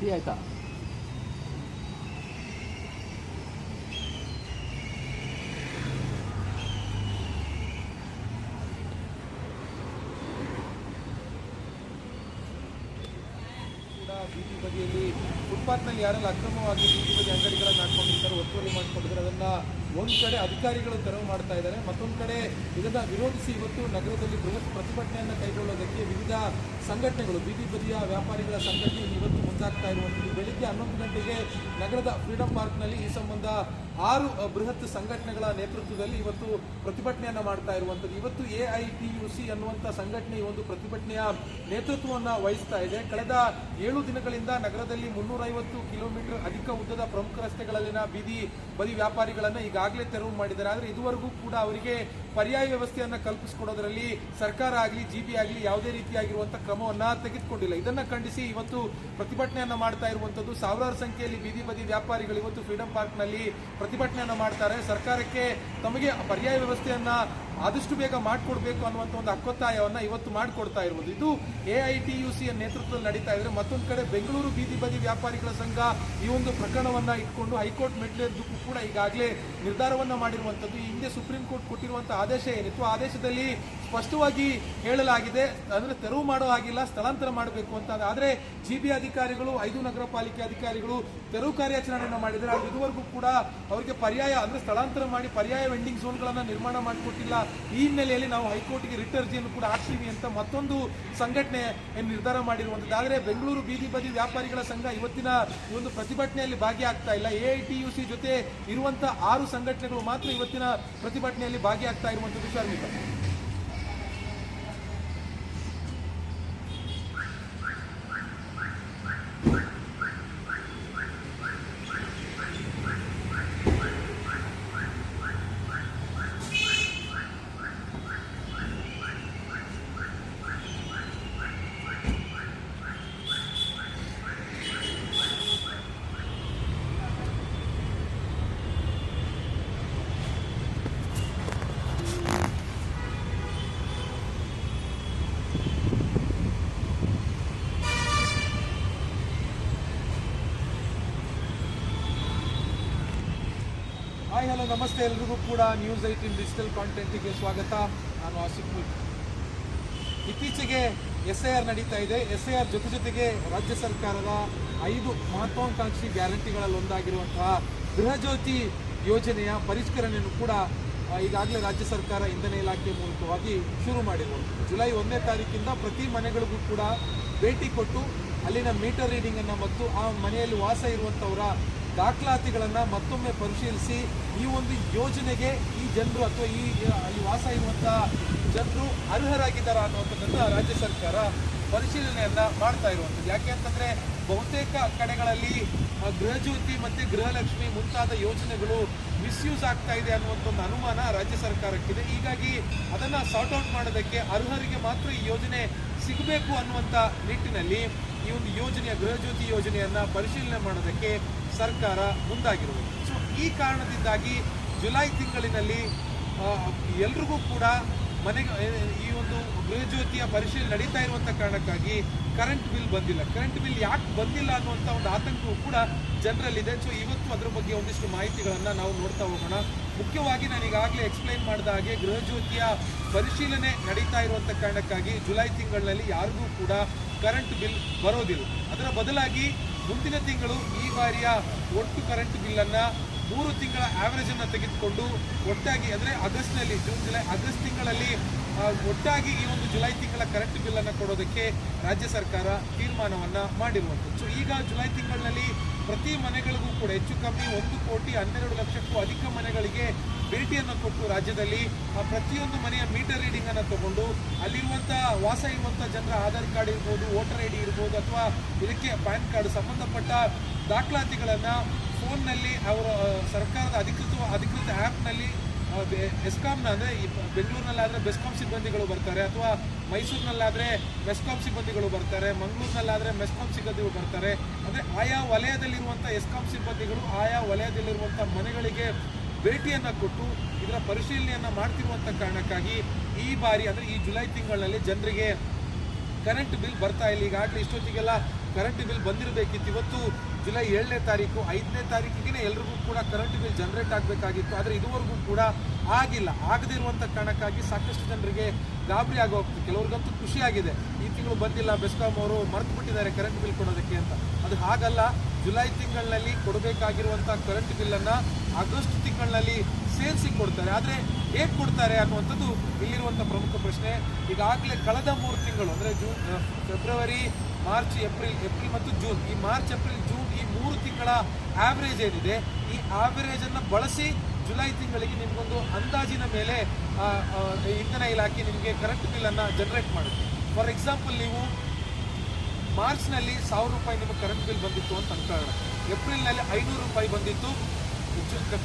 ಟೀ ಆಯಿತಾ? ಬೀದಿ ಬದಿಯಲ್ಲಿ ಫುಟ್ಪಾತ್ನಲ್ಲಿ ಯಾರೆಲ್ಲ ಅಕ್ರಮವಾಗಿ ಬೀದಿ ಬದಿ ಅಂಗಡಿಗಳನ್ನು ಹಾಕೊಂಡಿರ್ತಾರೆ, ಒತ್ತುವರಿ ಮಾಡಿಕೊಂಡಿದ್ದಾರೆ, ಅದನ್ನು ಒಂದು ಕಡೆ ಅಧಿಕಾರಿಗಳು ತೆರವು ಮಾಡ್ತಾ ಇದ್ದಾರೆ. ಮತ್ತೊಂದು ಕಡೆ ಇದನ್ನು ವಿರೋಧಿಸಿ ಇವತ್ತು ನಗರದಲ್ಲಿ ಬೃಹತ್ ಪ್ರತಿಭಟನೆಯನ್ನು ಕೈಗೊಳ್ಳೋದಕ್ಕೆ ವಿವಿಧ ಸಂಘಟನೆಗಳು, ಬೀದಿ ಬದಿಯ ವ್ಯಾಪಾರಿಗಳ ಸಂಘಟನೆ ಇವತ್ತು ಮುಂದಾಗ್ತಾ ಇರುವಂಥದ್ದು. ಬೆಳಿಗ್ಗೆ 11 ಗಂಟೆಗೆ ನಗರದ ಫ್ರೀಡಂ ಪಾರ್ಕ್ನಲ್ಲಿ ಈ ಸಂಬಂಧ 6 ಬೃಹತ್ ಸಂಘಟನೆಗಳ ನೇತೃತ್ವದಲ್ಲಿ ಇವತ್ತು ಪ್ರತಿಭಟನೆಯನ್ನು ಮಾಡ್ತಾ ಇರುವಂಥದ್ದು. ಇವತ್ತು AITUC ಅನ್ನುವಂಥ ಸಂಘಟನೆ ಈ ಒಂದು ಪ್ರತಿಭಟನೆಯ ನೇತೃತ್ವವನ್ನು ವಹಿಸ್ತಾ ಇದೆ. ಕಳೆದ 7 ದಿನಗಳಿಂದ ನಗರದಲ್ಲಿ 350 ಕಿಲೋಮೀಟರ್ ಅಧಿಕ ಉದ್ದದ ಪ್ರಮುಖ ರಸ್ತೆಗಳಲ್ಲಿನ ಬೀದಿ ಬದಿ ವ್ಯಾಪಾರಿಗಳನ್ನು ಈಗಾಗಲೇ ತೆರವು ಮಾಡಿದ್ದಾರೆ. ಆದರೆ ಇದುವರೆಗೂ ಕೂಡ ಅವರಿಗೆ ಪರ್ಯಾಯ ವ್ಯವಸ್ಥೆಯನ್ನು ಕಲ್ಪಿಸಿಕೊಡೋದರಲ್ಲಿ ಸರ್ಕಾರ ಆಗಲಿ GB ಆಗಲಿ ಯಾವುದೇ ರೀತಿಯಾಗಿರುವಂಥ ಕ್ರಮವನ್ನು ತೆಗೆದುಕೊಂಡಿಲ್ಲ. ಇದನ್ನು ಖಂಡಿಸಿ ಇವತ್ತು ಪ್ರತಿಭಟನೆಯನ್ನು ಮಾಡ್ತಾ ಇರುವಂಥದ್ದು. ಸಾವಿರಾರು ಸಂಖ್ಯೆಯಲ್ಲಿ ಬೀದಿ ಬದಿ ವ್ಯಾಪಾರಿಗಳು ಇವತ್ತು ಫ್ರೀಡಂ ಪಾರ್ಕ್ನಲ್ಲಿ ಪ್ರತಿಭಟನೆಯನ್ನು ಮಾಡ್ತಾರೆ. ಸರ್ಕಾರಕ್ಕೆ ತಮಗೆ ಪರ್ಯಾಯ ವ್ಯವಸ್ಥೆಯನ್ನು ಆದಷ್ಟು ಬೇಗ ಮಾಡಿಕೊಡ್ಬೇಕು ಅನ್ನುವಂಥ ಒಂದು ಹಕ್ಕೊತ್ತಾಯವನ್ನು ಇವತ್ತು ಮಾಡಿಕೊಡ್ತಾ ಇರುವುದು. ಇದು AITUC ನೇತೃತ್ವದಲ್ಲಿ ನಡೀತಾ ಇದ್ರೆ, ಮತ್ತೊಂದು ಕಡೆ ಬೆಂಗಳೂರು ಬೀದಿ ಬದಿ ವ್ಯಾಪಾರಿಗಳ ಸಂಘ ಈ ಒಂದು ಪ್ರಕರಣವನ್ನು ಇಟ್ಕೊಂಡು ಹೈಕೋರ್ಟ್ ಮೆಟ್ಟಿಲೇರಿದ್ದಕ್ಕೂ ಕೂಡ ಈಗಾಗಲೇ ನಿರ್ಧಾರವನ್ನು ಮಾಡಿರುವಂಥದ್ದು. ಈ ಹಿಂದೆ ಸುಪ್ರೀಂ ಕೋರ್ಟ್ ಕೊಟ್ಟಿರುವಂಥ ಆದೇಶ ಏನಿತ್ತು, ಆದೇಶದಲ್ಲಿ ಸ್ಪಷ್ಟವಾಗಿ ಹೇಳಲಾಗಿದೆ, ಅಂದರೆ ತೆರವು ಮಾಡೋ ಹಾಗಿಲ್ಲ, ಸ್ಥಳಾಂತರ ಮಾಡಬೇಕು ಅಂತ. ಆದರೆ GB ಅಧಿಕಾರಿಗಳು, 5 ನಗರ ಪಾಲಿಕೆ ಅಧಿಕಾರಿಗಳು ತೆರವು ಕಾರ್ಯಾಚರಣೆಯನ್ನು ಮಾಡಿದರೆ, ಅದು ಇದುವರೆಗೂ ಕೂಡ ಅವರಿಗೆ ಪರ್ಯಾಯ ಅಂದರೆ ಸ್ಥಳಾಂತರ ಮಾಡಿ ಪರ್ಯಾಯ ವೆಂಡಿಂಗ್ ಝೋನ್ಗಳನ್ನು ನಿರ್ಮಾಣ ಮಾಡಿಕೊಟ್ಟಿಲ್ಲ. ಈ ಹಿನ್ನೆಲೆಯಲ್ಲಿ ನಾವು ಹೈಕೋರ್ಟ್ಗೆ ರಿಟ್ ಅರ್ಜಿಯನ್ನು ಕೂಡ ಹಾಕ್ತೀವಿ ಅಂತ ಮತ್ತೊಂದು ಸಂಘಟನೆ ನಿರ್ಧಾರ ಮಾಡಿರುವಂಥದ್ದು. ಆದರೆ ಬೆಂಗಳೂರು ಬೀದಿ ಬದಿ ವ್ಯಾಪಾರಿಗಳ ಸಂಘ ಇವತ್ತಿನ ಈ ಒಂದು ಪ್ರತಿಭಟನೆಯಲ್ಲಿ ಭಾಗಿಯಾಗ್ತಾ ಇಲ್ಲ. AITUC ಜೊತೆ ಇರುವಂಥ 6 ಸಂಘಟನೆಗಳು ಮಾತ್ರ ಇವತ್ತಿನ ಪ್ರತಿಭಟನೆಯಲ್ಲಿ ಭಾಗಿಯಾಗ್ತಾ ಇರುವಂಥದ್ದು. ಶರ್ಮಿಕಾ, ಹಾಯ್ ಹಲೋ ನಮಸ್ತೆ, ಎಲ್ರಿಗೂ ಕೂಡ ನ್ಯೂಸ್ 18 ಡಿಜಿಟಲ್ ಕಾಂಟೆಂಟಿಗೆ ಸ್ವಾಗತ. ನಾನು ಆಸಿಫ್ ಮುಲ್. ಇತ್ತೀಚೆಗೆ SIR ನಡೀತಾ ಇದೆ. SIR ಜೊತೆಗೆ ರಾಜ್ಯ ಸರ್ಕಾರದ 5 ಮಹತ್ವಾಕಾಂಕ್ಷಿ ಗ್ಯಾರಂಟಿಗಳಲ್ಲಿ ಒಂದಾಗಿರುವಂತಹ ಗೃಹಜ್ಯೋತಿ ಯೋಜನೆಯ ಪರಿಷ್ಕರಣೆಯನ್ನು ಕೂಡ ಈಗಾಗಲೇ ರಾಜ್ಯ ಸರ್ಕಾರ ಇಂಧನ ಇಲಾಖೆ ಮೂಲಕವಾಗಿ ಶುರು ಮಾಡಿರುವುದು. ಜುಲೈ 1ನೇ ತಾರೀಕಿಂದ ಪ್ರತಿ ಮನೆಗಳಿಗೂ ಕೂಡ ಭೇಟಿ ಕೊಟ್ಟು ಅಲ್ಲಿನ ಮೀಟರ್ ರೀಡಿಂಗನ್ನು ಮತ್ತು ಆ ಮನೆಯಲ್ಲಿ ವಾಸ ಇರುವಂಥವರ ದಾಖಲಾತಿಗಳನ್ನು ಮತ್ತೊಮ್ಮೆ ಪರಿಶೀಲಿಸಿ ಈ ಒಂದು ಯೋಜನೆಗೆ ಈ ಜನರು ಅಥವಾ ಅಲ್ಲಿ ವಾಸ ಇರುವಂಥ ಜನರು ಅರ್ಹರಾಗಿದ್ದಾರಾ ಅನ್ನುವಂಥದ್ದನ್ನು ರಾಜ್ಯ ಸರ್ಕಾರ ಪರಿಶೀಲನೆಯನ್ನು ಮಾಡ್ತಾ ಇರುವಂಥದ್ದು. ಯಾಕೆ ಅಂತಂದರೆ ಬಹುತೇಕ ಕಡೆಗಳಲ್ಲಿ ಗೃಹಜ್ಯೋತಿ ಮತ್ತು ಗೃಹಲಕ್ಷ್ಮಿ ಮುಂತಾದ ಯೋಜನೆಗಳು ಮಿಸ್ಯೂಸ್ ಆಗ್ತಾ ಇದೆ ಅನ್ನುವಂಥ ಒಂದು ಅನುಮಾನ ರಾಜ್ಯ ಸರ್ಕಾರಕ್ಕಿದೆ. ಹೀಗಾಗಿ ಅದನ್ನು ಸಾರ್ಟ್ ಔಟ್ ಮಾಡೋದಕ್ಕೆ ಅರ್ಹರಿಗೆ ಮಾತ್ರ ಈ ಯೋಜನೆ ಸಿಗಬೇಕು ಅನ್ನುವಂಥ ನಿಟ್ಟಿನಲ್ಲಿ ಈ ಒಂದು ಯೋಜನೆಯ ಗೃಹಜ್ಯೋತಿ ಯೋಜನೆಯನ್ನು ಪರಿಶೀಲನೆ ಮಾಡೋದಕ್ಕೆ ಸರ್ಕಾರ ಮುಂದಾಗಿರುವುದು. ಸೊ ಈ ಕಾರಣದಿಂದಾಗಿ ಜುಲೈ ತಿಂಗಳಿನಲ್ಲಿ ಎಲ್ರಿಗೂ ಕೂಡ ಈ ಒಂದು ಗೃಹಜ್ಯೋತಿಯ ಪರಿಶೀಲನೆ ನಡೀತಾ ಇರುವಂಥ ಕಾರಣಕ್ಕಾಗಿ ಕರೆಂಟ್ ಬಿಲ್ ಬಂದಿಲ್ಲ. ಕರೆಂಟ್ ಬಿಲ್ ಯಾಕೆ ಬಂದಿಲ್ಲ ಅನ್ನುವಂಥ ಒಂದು ಆತಂಕವೂ ಕೂಡ ಜನರಲ್ಲಿದೆ. ಸೊ ಇವತ್ತು ಅದರ ಬಗ್ಗೆ ಒಂದಿಷ್ಟು ಮಾಹಿತಿಗಳನ್ನು ನಾವು ನೋಡ್ತಾ ಹೋಗೋಣ. ಮುಖ್ಯವಾಗಿ ನಾನು ಈಗಾಗಲೇ ಎಕ್ಸ್ಪ್ಲೈನ್ ಮಾಡಿದ ಹಾಗೆ ಗೃಹಜ್ಯೋತಿಯ ಪರಿಶೀಲನೆ ನಡೀತಾ ಇರುವಂಥ ಕಾರಣಕ್ಕಾಗಿ ಜುಲೈ ತಿಂಗಳಿನಲ್ಲಿ ಯಾರಿಗೂ ಕೂಡ ಕರೆಂಟ್ ಬಿಲ್ ಬರೋದಿಲ್ಲ. ಅದರ ಬದಲಾಗಿ ಮುಂದಿನ ತಿಂಗಳು ಈ ಬಾರಿಯ ಒಟ್ಟು ಕರೆಂಟ್ ಬಿಲ್ಲನ್ನು 3 ತಿಂಗಳ ಆ್ಯಾವ್ರೇಜನ್ನು ತೆಗೆದುಕೊಂಡು ಒಟ್ಟಾಗಿ ಅಂದರೆ ಆಗಸ್ಟ್ನಲ್ಲಿ ಆಗಸ್ಟ್ ತಿಂಗಳಲ್ಲಿ ಒಟ್ಟಾಗಿ ಈ ಒಂದು ಜುಲೈ ತಿಂಗಳ ಕರೆಂಟ್ ಬಿಲ್ಲನ್ನು ಕೊಡೋದಕ್ಕೆ ರಾಜ್ಯ ಸರ್ಕಾರ ತೀರ್ಮಾನವನ್ನು ಮಾಡಿರುವಂಥದ್ದು. ಸೊ ಈಗ ಜುಲೈ ತಿಂಗಳಿನಲ್ಲಿ ಪ್ರತಿ ಮನೆಗಳಿಗೂ ಕೂಡ ಹೆಚ್ಚು ಕಮ್ಮಿ 1,12,00,000ಕ್ಕೂ ಅಧಿಕ ಮನೆಗಳಿಗೆ ಭೇಟಿಯನ್ನು ಕೊಟ್ಟು ರಾಜ್ಯದಲ್ಲಿ ಪ್ರತಿಯೊಂದು ಮನೆಯ ಮೀಟರ್ ರೀಡಿಂಗನ್ನು ತಗೊಂಡು ಅಲ್ಲಿರುವಂಥ ವಾಸ ಇರುವಂಥ ಜನರ ಆಧಾರ್ ಕಾರ್ಡ್ ಇರ್ಬೋದು, ವೋಟರ್ ID ಇರ್ಬೋದು, ಅಥವಾ ಇದಕ್ಕೆ ಪ್ಯಾನ್ ಕಾರ್ಡ್ ಸಂಬಂಧಪಟ್ಟ ದಾಖಲಾತಿಗಳನ್ನು ಫೋನ್ನಲ್ಲಿ ಅವರ ಸರ್ಕಾರದ ಅಧಿಕೃತ ಆ್ಯಪ್ನಲ್ಲಿ ಎಸ್ಕಾಮ್ನ ಅಂದರೆ ಬೆಂಗಳೂರಿನಲ್ಲಾದರೆ ಬೆಸ್ಕಾಂ ಸಿಬ್ಬಂದಿಗಳು ಬರ್ತಾರೆ, ಅಥವಾ ಮೈಸೂರಿನಲ್ಲಾದರೆ ಮೆಸ್ಕಾಂ ಸಿಬ್ಬಂದಿಗಳು ಬರ್ತಾರೆ, ಮಂಗಳೂರಿನಲ್ಲಾದರೆ ಮೆಸ್ಕಾಂ ಸಿಬ್ಬಂದಿಗಳು ಬರ್ತಾರೆ. ಅಂದರೆ ಆಯಾ ವಲಯದಲ್ಲಿರುವಂಥ ಎಸ್ಕಾಂ ಸಿಬ್ಬಂದಿಗಳು ಆಯಾ ವಲಯದಲ್ಲಿರುವಂಥ ಮನೆಗಳಿಗೆ ಭೇಟಿಯನ್ನು ಕೊಟ್ಟು ಇದರ ಪರಿಶೀಲನೆಯನ್ನು ಮಾಡ್ತಿರುವಂಥ ಕಾರಣಕ್ಕಾಗಿ ಈ ಬಾರಿ ಅಂದರೆ ಈ ಜುಲೈ ತಿಂಗಳಲ್ಲಿ ಜನರಿಗೆ ಕರೆಂಟ್ ಬಿಲ್ ಬರ್ತಾ ಇಲ್ಲ. ಈಗಾಗಲೇ ಇಷ್ಟೊತ್ತಿಗೆಲ್ಲ ಕರೆಂಟ್ ಬಿಲ್ ಬಂದಿರಬೇಕಿತ್ತು. ಇವತ್ತು ಜುಲೈ 7ನೇ ತಾರೀಕು, 5ನೇ ತಾರೀಕಿಗೆ ಎಲ್ರಿಗೂ ಕೂಡ ಕರೆಂಟ್ ಬಿಲ್ ಜನರೇಟ್ ಆಗಬೇಕಾಗಿತ್ತು. ಆದರೆ ಇದುವರೆಗೂ ಕೂಡ ಆಗಿಲ್ಲ. ಆಗದಿರುವಂಥ ಕಾರಣಕ್ಕಾಗಿ ಸಾಕಷ್ಟು ಜನರಿಗೆ ಗಾಬರಿ ಆಗೋಗ್ತದೆ. ಕೆಲವ್ರಿಗಂತೂ ಖುಷಿಯಾಗಿದೆ, ಈ ತಿಂಗಳು ಬಂದಿಲ್ಲ, ಬೆಸ್ಕಾಂ ಅವರು ಮರೆತು ಬಿಟ್ಟಿದ್ದಾರೆ ಕರೆಂಟ್ ಬಿಲ್ ಕೊಡೋದಕ್ಕೆ ಅಂತ. ಅದು ಹಾಗಲ್ಲ. ಜುಲೈ ತಿಂಗಳಿನಲ್ಲಿ ಕೊಡಬೇಕಾಗಿರುವಂಥ ಕರೆಂಟ್ ಬಿಲ್ಲನ್ನು ಆಗಸ್ಟ್ ತಿಂಗಳಿನಲ್ಲಿ ಸೇರಿಸಿ ಕೊಡ್ತಾರೆ. ಆದರೆ ಹೇಗೆ ಕೊಡ್ತಾರೆ ಅನ್ನುವಂಥದ್ದು ಇಲ್ಲಿರುವಂಥ ಪ್ರಮುಖ ಪ್ರಶ್ನೆ. ಈಗಾಗಲೇ ಕಳೆದ 3 ತಿಂಗಳು ಅಂದರೆ ಫೆಬ್ರವರಿ, ಮಾರ್ಚ್, ಏಪ್ರಿಲ್ ಮತ್ತು ಜೂನ್, ಈ ಮಾರ್ಚ್, ಏಪ್ರಿಲ್, ಜೂನ್ ಈ 3 ತಿಂಗಳ ಆವ್ರೇಜ್ ಏನಿದೆ, ಈ ಆವ್ರೇಜನ್ನು ಬಳಸಿ ಜುಲೈ ತಿಂಗಳಿಗೆ ನಿಮಗೊಂದು ಅಂದಾಜಿನ ಮೇಲೆ ಇಂಧನ ಇಲಾಖೆ ನಿಮಗೆ ಕರೆಂಟ್ ಬಿಲ್ಲನ್ನು ಜನರೇಟ್ ಮಾಡುತ್ತೆ. ಫಾರ್ ಎಕ್ಸಾಂಪಲ್, ನೀವು ಮಾರ್ಚ್ನಲ್ಲಿ 1000 ರೂಪಾಯಿ ನಿಮಗೆ ಕರೆಂಟ್ ಬಿಲ್ ಬಂದಿತ್ತು ಅಂತ ಅನ್ಕೊಳ್ಳೋಣ. ಏಪ್ರಿಲ್ನಲ್ಲಿ 500 ರೂಪಾಯಿ ಬಂದಿತ್ತು.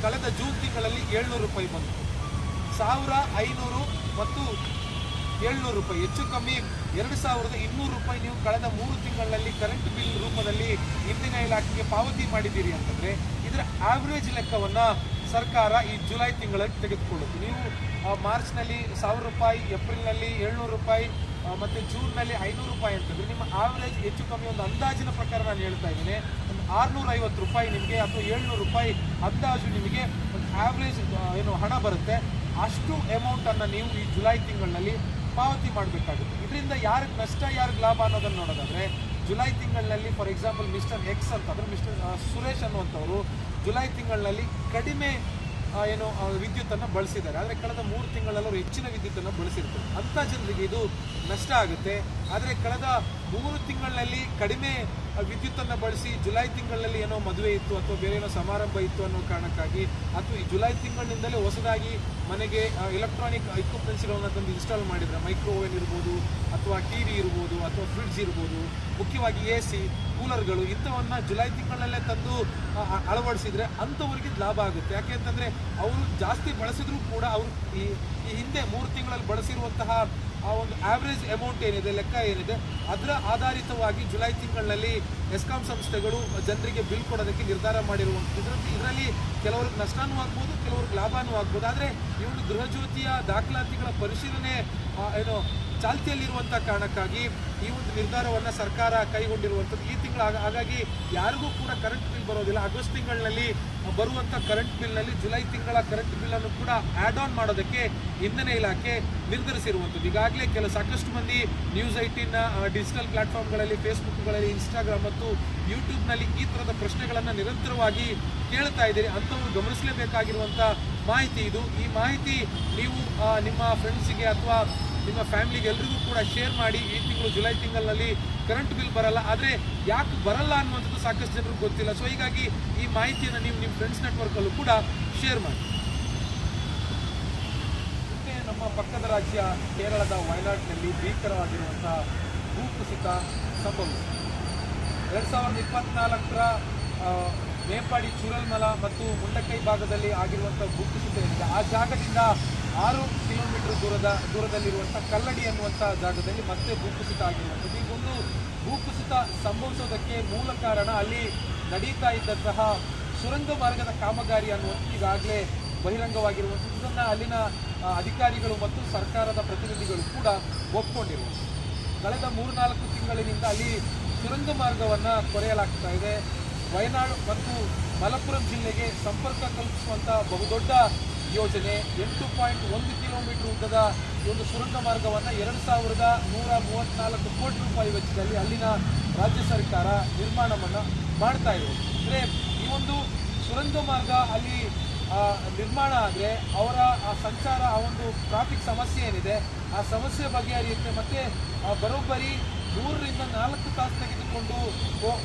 ಕಳೆದ ಜೂನ್ ತಿಂಗಳಲ್ಲಿ 700 ರೂಪಾಯಿ ಬಂದಿತ್ತು. 1500 ಮತ್ತು 700 ರೂಪಾಯಿ, ಹೆಚ್ಚು ಕಮ್ಮಿ 2200 ರೂಪಾಯಿ ನೀವು ಕಳೆದ 3 ತಿಂಗಳಲ್ಲಿ ಕರೆಂಟ್ ಬಿಲ್ ರೂಪದಲ್ಲಿ ಇಂಧನ ಇಲಾಖೆಗೆ ಪಾವತಿ ಮಾಡಿದ್ದೀರಿ ಅಂತಂದರೆ ಇದರ ಆವ್ರೇಜ್ ಲೆಕ್ಕವನ್ನು ಸರ್ಕಾರ ಈ ಜುಲೈ ತಿಂಗಳಲ್ಲಿ ತೆಗೆದುಕೊಳ್ಳುತ್ತೆ. ನೀವು ಮಾರ್ಚ್ನಲ್ಲಿ 1000 ರೂಪಾಯಿ, ಏಪ್ರಿಲ್ನಲ್ಲಿ 700 ರೂಪಾಯಿ ಮತ್ತು ಜೂನ್ನಲ್ಲಿ 500 ರೂಪಾಯಿ ಅಂತಂದರೆ ನಿಮ್ಮ ಆವ್ರೇಜ್ ಹೆಚ್ಚು ಕಮ್ಮಿ ಒಂದು ಅಂದಾಜಿನ ಪ್ರಕಾರ ನಾನು ಹೇಳ್ತಾ ಇದ್ದೀನಿ, ಒಂದು 650 ರೂಪಾಯಿ ನಿಮಗೆ ಅಥವಾ 700 ರೂಪಾಯಿ ಅಂದಾಜು ನಿಮಗೆ ಒಂದು ಆವ್ರೇಜ್ ಹಣ ಬರುತ್ತೆ. ಅಷ್ಟು ಅಮೌಂಟನ್ನು ನೀವು ಈ ಜುಲೈ ತಿಂಗಳಿನಲ್ಲಿ ಪಾವತಿ ಮಾಡಬೇಕಾಗುತ್ತೆ. ಇದರಿಂದ ಯಾರಿಗೆ ನಷ್ಟ, ಯಾರಿಗೆ ಲಾಭ ಅನ್ನೋದನ್ನು ನೋಡೋದಾದರೆ, ಜುಲೈ ತಿಂಗಳಿನಲ್ಲಿ ಫಾರ್ ಎಕ್ಸಾಂಪಲ್ ಮಿಸ್ಟರ್ ಎಕ್ಸ್ ಅಂತಂದರೆ ಮಿಸ್ಟರ್ ಸುರೇಶ್ ಅನ್ನುವಂಥವರು ಜುಲೈ ತಿಂಗಳಿನಲ್ಲಿ ಕಡಿಮೆ ವಿದ್ಯುತ್ತನ್ನು ಬಳಸಿದ್ದಾರೆ. ಆದರೆ ಕಳೆದ 3 ತಿಂಗಳಲ್ಲಿ ಅವರು ಹೆಚ್ಚಿನ ವಿದ್ಯುತ್ತನ್ನು ಬಳಸಿರ್ತಾರೆ. ಅಂಥ ಜನರಿಗೆ ಇದು ನಷ್ಟ ಆಗುತ್ತೆ. ಆದರೆ ಕಳೆದ 3 ತಿಂಗಳಲ್ಲಿ ಕಡಿಮೆ ವಿದ್ಯುತ್ತನ್ನು ಬಳಸಿ ಜುಲೈ ತಿಂಗಳಲ್ಲಿ ಏನೋ ಮದುವೆ ಇತ್ತು ಅಥವಾ ಬೇರೆ ಏನೋ ಸಮಾರಂಭ ಇತ್ತು ಅನ್ನೋ ಕಾರಣಕ್ಕಾಗಿ, ಅಥವಾ ಈ ಜುಲೈ ತಿಂಗಳಿನಿಂದಲೇ ಹೊಸದಾಗಿ ಮನೆಗೆ ಎಲೆಕ್ಟ್ರಾನಿಕ್ ಇಕ್ವಿಪ್ಮೆಂಟ್ಸ್ ಇರೋದನ್ನು ಇನ್ಸ್ಟಾಲ್ ಮಾಡಿದರೆ, ಮೈಕ್ರೋ ಓವೆನ್ ಇರ್ಬೋದು ಅಥವಾ TV ಇರ್ಬೋದು ಅಥವಾ ಫ್ರಿಡ್ಜ್ ಇರ್ಬೋದು, ಮುಖ್ಯವಾಗಿ AC, ಕೂಲರ್ಗಳು ಇಂಥವನ್ನು ಜುಲೈ ತಿಂಗಳಲ್ಲೇ ತಂದು ಅಳವಡಿಸಿದರೆ ಅಂಥವ್ರಿಗೆ ಲಾಭ ಆಗುತ್ತೆ. ಯಾಕೆ ಅಂತಂದರೆ ಅವರು ಜಾಸ್ತಿ ಬಳಸಿದ್ರೂ ಕೂಡ ಅವರು ಈ ಹಿಂದೆ 3 ತಿಂಗಳಲ್ಲಿ ಬಳಸಿರುವಂತಹ ಆ ಒಂದು ಆವ್ರೇಜ್ ಅಮೌಂಟ್ ಏನಿದೆ, ಲೆಕ್ಕ ಏನಿದೆ, ಅದರ ಆಧಾರಿತವಾಗಿ ಜುಲೈ ತಿಂಗಳಲ್ಲಿ ಎಸ್ಕಾಂ ಸಂಸ್ಥೆಗಳು ಜನರಿಗೆ ಬಿಲ್ ಕೊಡೋದಕ್ಕೆ ನಿರ್ಧಾರ ಮಾಡಿರುವಂಥದ್ದು. ಇದರಲ್ಲಿ ಕೆಲವ್ರಿಗೆ ನಷ್ಟನೂ ಆಗ್ಬೋದು, ಕೆಲವ್ರಿಗೆ ಲಾಭನೂ ಆಗ್ಬೋದು. ಆದರೆ ಈ ಒಂದು ಗೃಹಜ್ಯೋತಿಯ ದಾಖಲಾತಿಗಳ ಪರಿಶೀಲನೆ ಚಾಲ್ತಿಯಲ್ಲಿರುವಂಥ ಕಾರಣಕ್ಕಾಗಿ ಈ ಒಂದು ನಿರ್ಧಾರವನ್ನು ಸರ್ಕಾರ ಕೈಗೊಂಡಿರುವಂಥದ್ದು ಈ ತಿಂಗಳು. ಹಾಗಾಗಿ ಯಾರಿಗೂ ಕೂಡ ಕರೆಂಟ್ ಬಿಲ್ ಬರೋದಿಲ್ಲ. ಆಗಸ್ಟ್ ತಿಂಗಳಿನಲ್ಲಿ ಬರುವಂಥ ಕರೆಂಟ್ ಬಿಲ್ನಲ್ಲಿ ಜುಲೈ ತಿಂಗಳ ಕರೆಂಟ್ ಬಿಲ್ಲನ್ನು ಕೂಡ ಆ್ಯಡ್ ಆನ್ ಮಾಡೋದಕ್ಕೆ ಇಂಧನ ಇಲಾಖೆ ನಿರ್ಧರಿಸಿರುವಂಥದ್ದು. ಈಗಾಗಲೇ ಸಾಕಷ್ಟು ಮಂದಿ ನ್ಯೂಸ್ 18 ಡಿಜಿಟಲ್ ಪ್ಲಾಟ್ಫಾರ್ಮ್ಗಳಲ್ಲಿ, ಫೇಸ್ಬುಕ್ಗಳಲ್ಲಿ, ಇನ್ಸ್ಟಾಗ್ರಾಮ್ ಮತ್ತು ಯೂಟ್ಯೂಬ್ನಲ್ಲಿ ಈ ಥರದ ಪ್ರಶ್ನೆಗಳನ್ನು ನಿರಂತರವಾಗಿ ಕೇಳ್ತಾ ಇದ್ದೀರಿ. ಅಂಥವ್ರು ಗಮನಿಸಲೇಬೇಕಾಗಿರುವಂಥ ಮಾಹಿತಿ ಇದು. ಈ ಮಾಹಿತಿ ನೀವು ನಿಮ್ಮ ಫ್ರೆಂಡ್ಸಿಗೆ ಅಥವಾ ನಿಮ್ಮ ಫ್ಯಾಮಿಲಿಗೆ ಎಲ್ರಿಗೂ ಕೂಡ ಶೇರ್ ಮಾಡಿ. ಈ ತಿಂಗಳು ಜುಲೈ ತಿಂಗಳಲ್ಲಿ ಕರೆಂಟ್ ಬಿಲ್ ಬರಲ್ಲ, ಆದರೆ ಯಾಕೆ ಬರಲ್ಲ ಅನ್ನುವಂಥದ್ದು ಸಾಕಷ್ಟು ಜನರಿಗೆ ಗೊತ್ತಿಲ್ಲ. ಸೊ ಹೀಗಾಗಿ ಈ ಮಾಹಿತಿಯನ್ನು ನೀವು ನಿಮ್ಮ ಫ್ರೆಂಡ್ಸ್ ನೆಟ್ವರ್ಕಲ್ಲೂ ಕೂಡ ಶೇರ್ ಮಾಡಿ. ಮತ್ತೆ ನಮ್ಮ ಪಕ್ಕದ ರಾಜ್ಯ ಕೇರಳದ ವಯನಾಡ್ನಲ್ಲಿ ಭೀಕರವಾಗಿರುವಂಥ ಭೂಕುಸಿತ ಸಂಭವಿಸಿದೆ. 2024ರ ಮೇಪಾಡಿ, ಚೂರಲ್ಮಲ ಮತ್ತು ಮುಂಡಕೈ ಭಾಗದಲ್ಲಿ ಆಗಿರುವಂಥ ಭೂಕುಸಿತ ಏನಿದೆ, ಆ ಜಾಗದಿಂದ 6 ಕಿಲೋಮೀಟರ್ ದೂರದಲ್ಲಿರುವಂಥ ಕಲ್ಲಡಿ ಅನ್ನುವಂಥ ಜಾಗದಲ್ಲಿ ಮತ್ತೆ ಭೂಕುಸಿತ ಆಗಿರುವಂಥದ್ದು. ಈ ಒಂದು ಭೂಕುಸಿತ ಸಂಭವಿಸೋದಕ್ಕೆ ಮೂಲ ಕಾರಣ ಅಲ್ಲಿ ನಡೀತಾ ಇದ್ದಂತಹ ಸುರಂಗ ಮಾರ್ಗದ ಕಾಮಗಾರಿ ಅನ್ನುವಂಥದ್ದು ಈಗಾಗಲೇ ಬಹಿರಂಗವಾಗಿರುವಂಥದ್ದು. ಇದನ್ನು ಅಲ್ಲಿನ ಅಧಿಕಾರಿಗಳು ಮತ್ತು ಸರ್ಕಾರದ ಪ್ರತಿನಿಧಿಗಳು ಕೂಡ ಒಪ್ಕೊಂಡಿರುವಂಥದ್ದು. ಕಳೆದ 3-4 ತಿಂಗಳಿನಿಂದ ಅಲ್ಲಿ ಸುರಂಗ ಮಾರ್ಗವನ್ನು ಕೊರೆಯಲಾಗ್ತಾ ಇದೆ. ವಯನಾಡು ಮತ್ತು ಮಲಪ್ಪುರಂ ಜಿಲ್ಲೆಗೆ ಸಂಪರ್ಕ ಕಲ್ಪಿಸುವಂಥ ಬಹುದೊಡ್ಡ ಯೋಜನೆ 8.1 ಕಿಲೋಮೀಟರ್ ಉದ್ದದ ಒಂದು ಸುರಂಗ ಮಾರ್ಗವನ್ನು 2134 ಕೋಟಿ ರೂಪಾಯಿ ವೆಚ್ಚದಲ್ಲಿ ಅಲ್ಲಿನ ರಾಜ್ಯ ಸರ್ಕಾರ ನಿರ್ಮಾಣವನ್ನು ಮಾಡ್ತಾ ಇದೆ. ಅಂದರೆ ಈ ಒಂದು ಸುರಂಗ ಮಾರ್ಗ ಅಲ್ಲಿ ನಿರ್ಮಾಣ ಆದರೆ ಅವರ ಸಂಚಾರ, ಆ ಒಂದು ಟ್ರಾಫಿಕ್ ಸಮಸ್ಯೆ ಏನಿದೆ ಆ ಸಮಸ್ಯೆ ಬಗೆಹರಿಯುತ್ತೆ. ಮತ್ತು ಬರೋಬ್ಬರಿ 3 ರಿಂದ 4 ತಾಸು ತೆಗೆದುಕೊಂಡು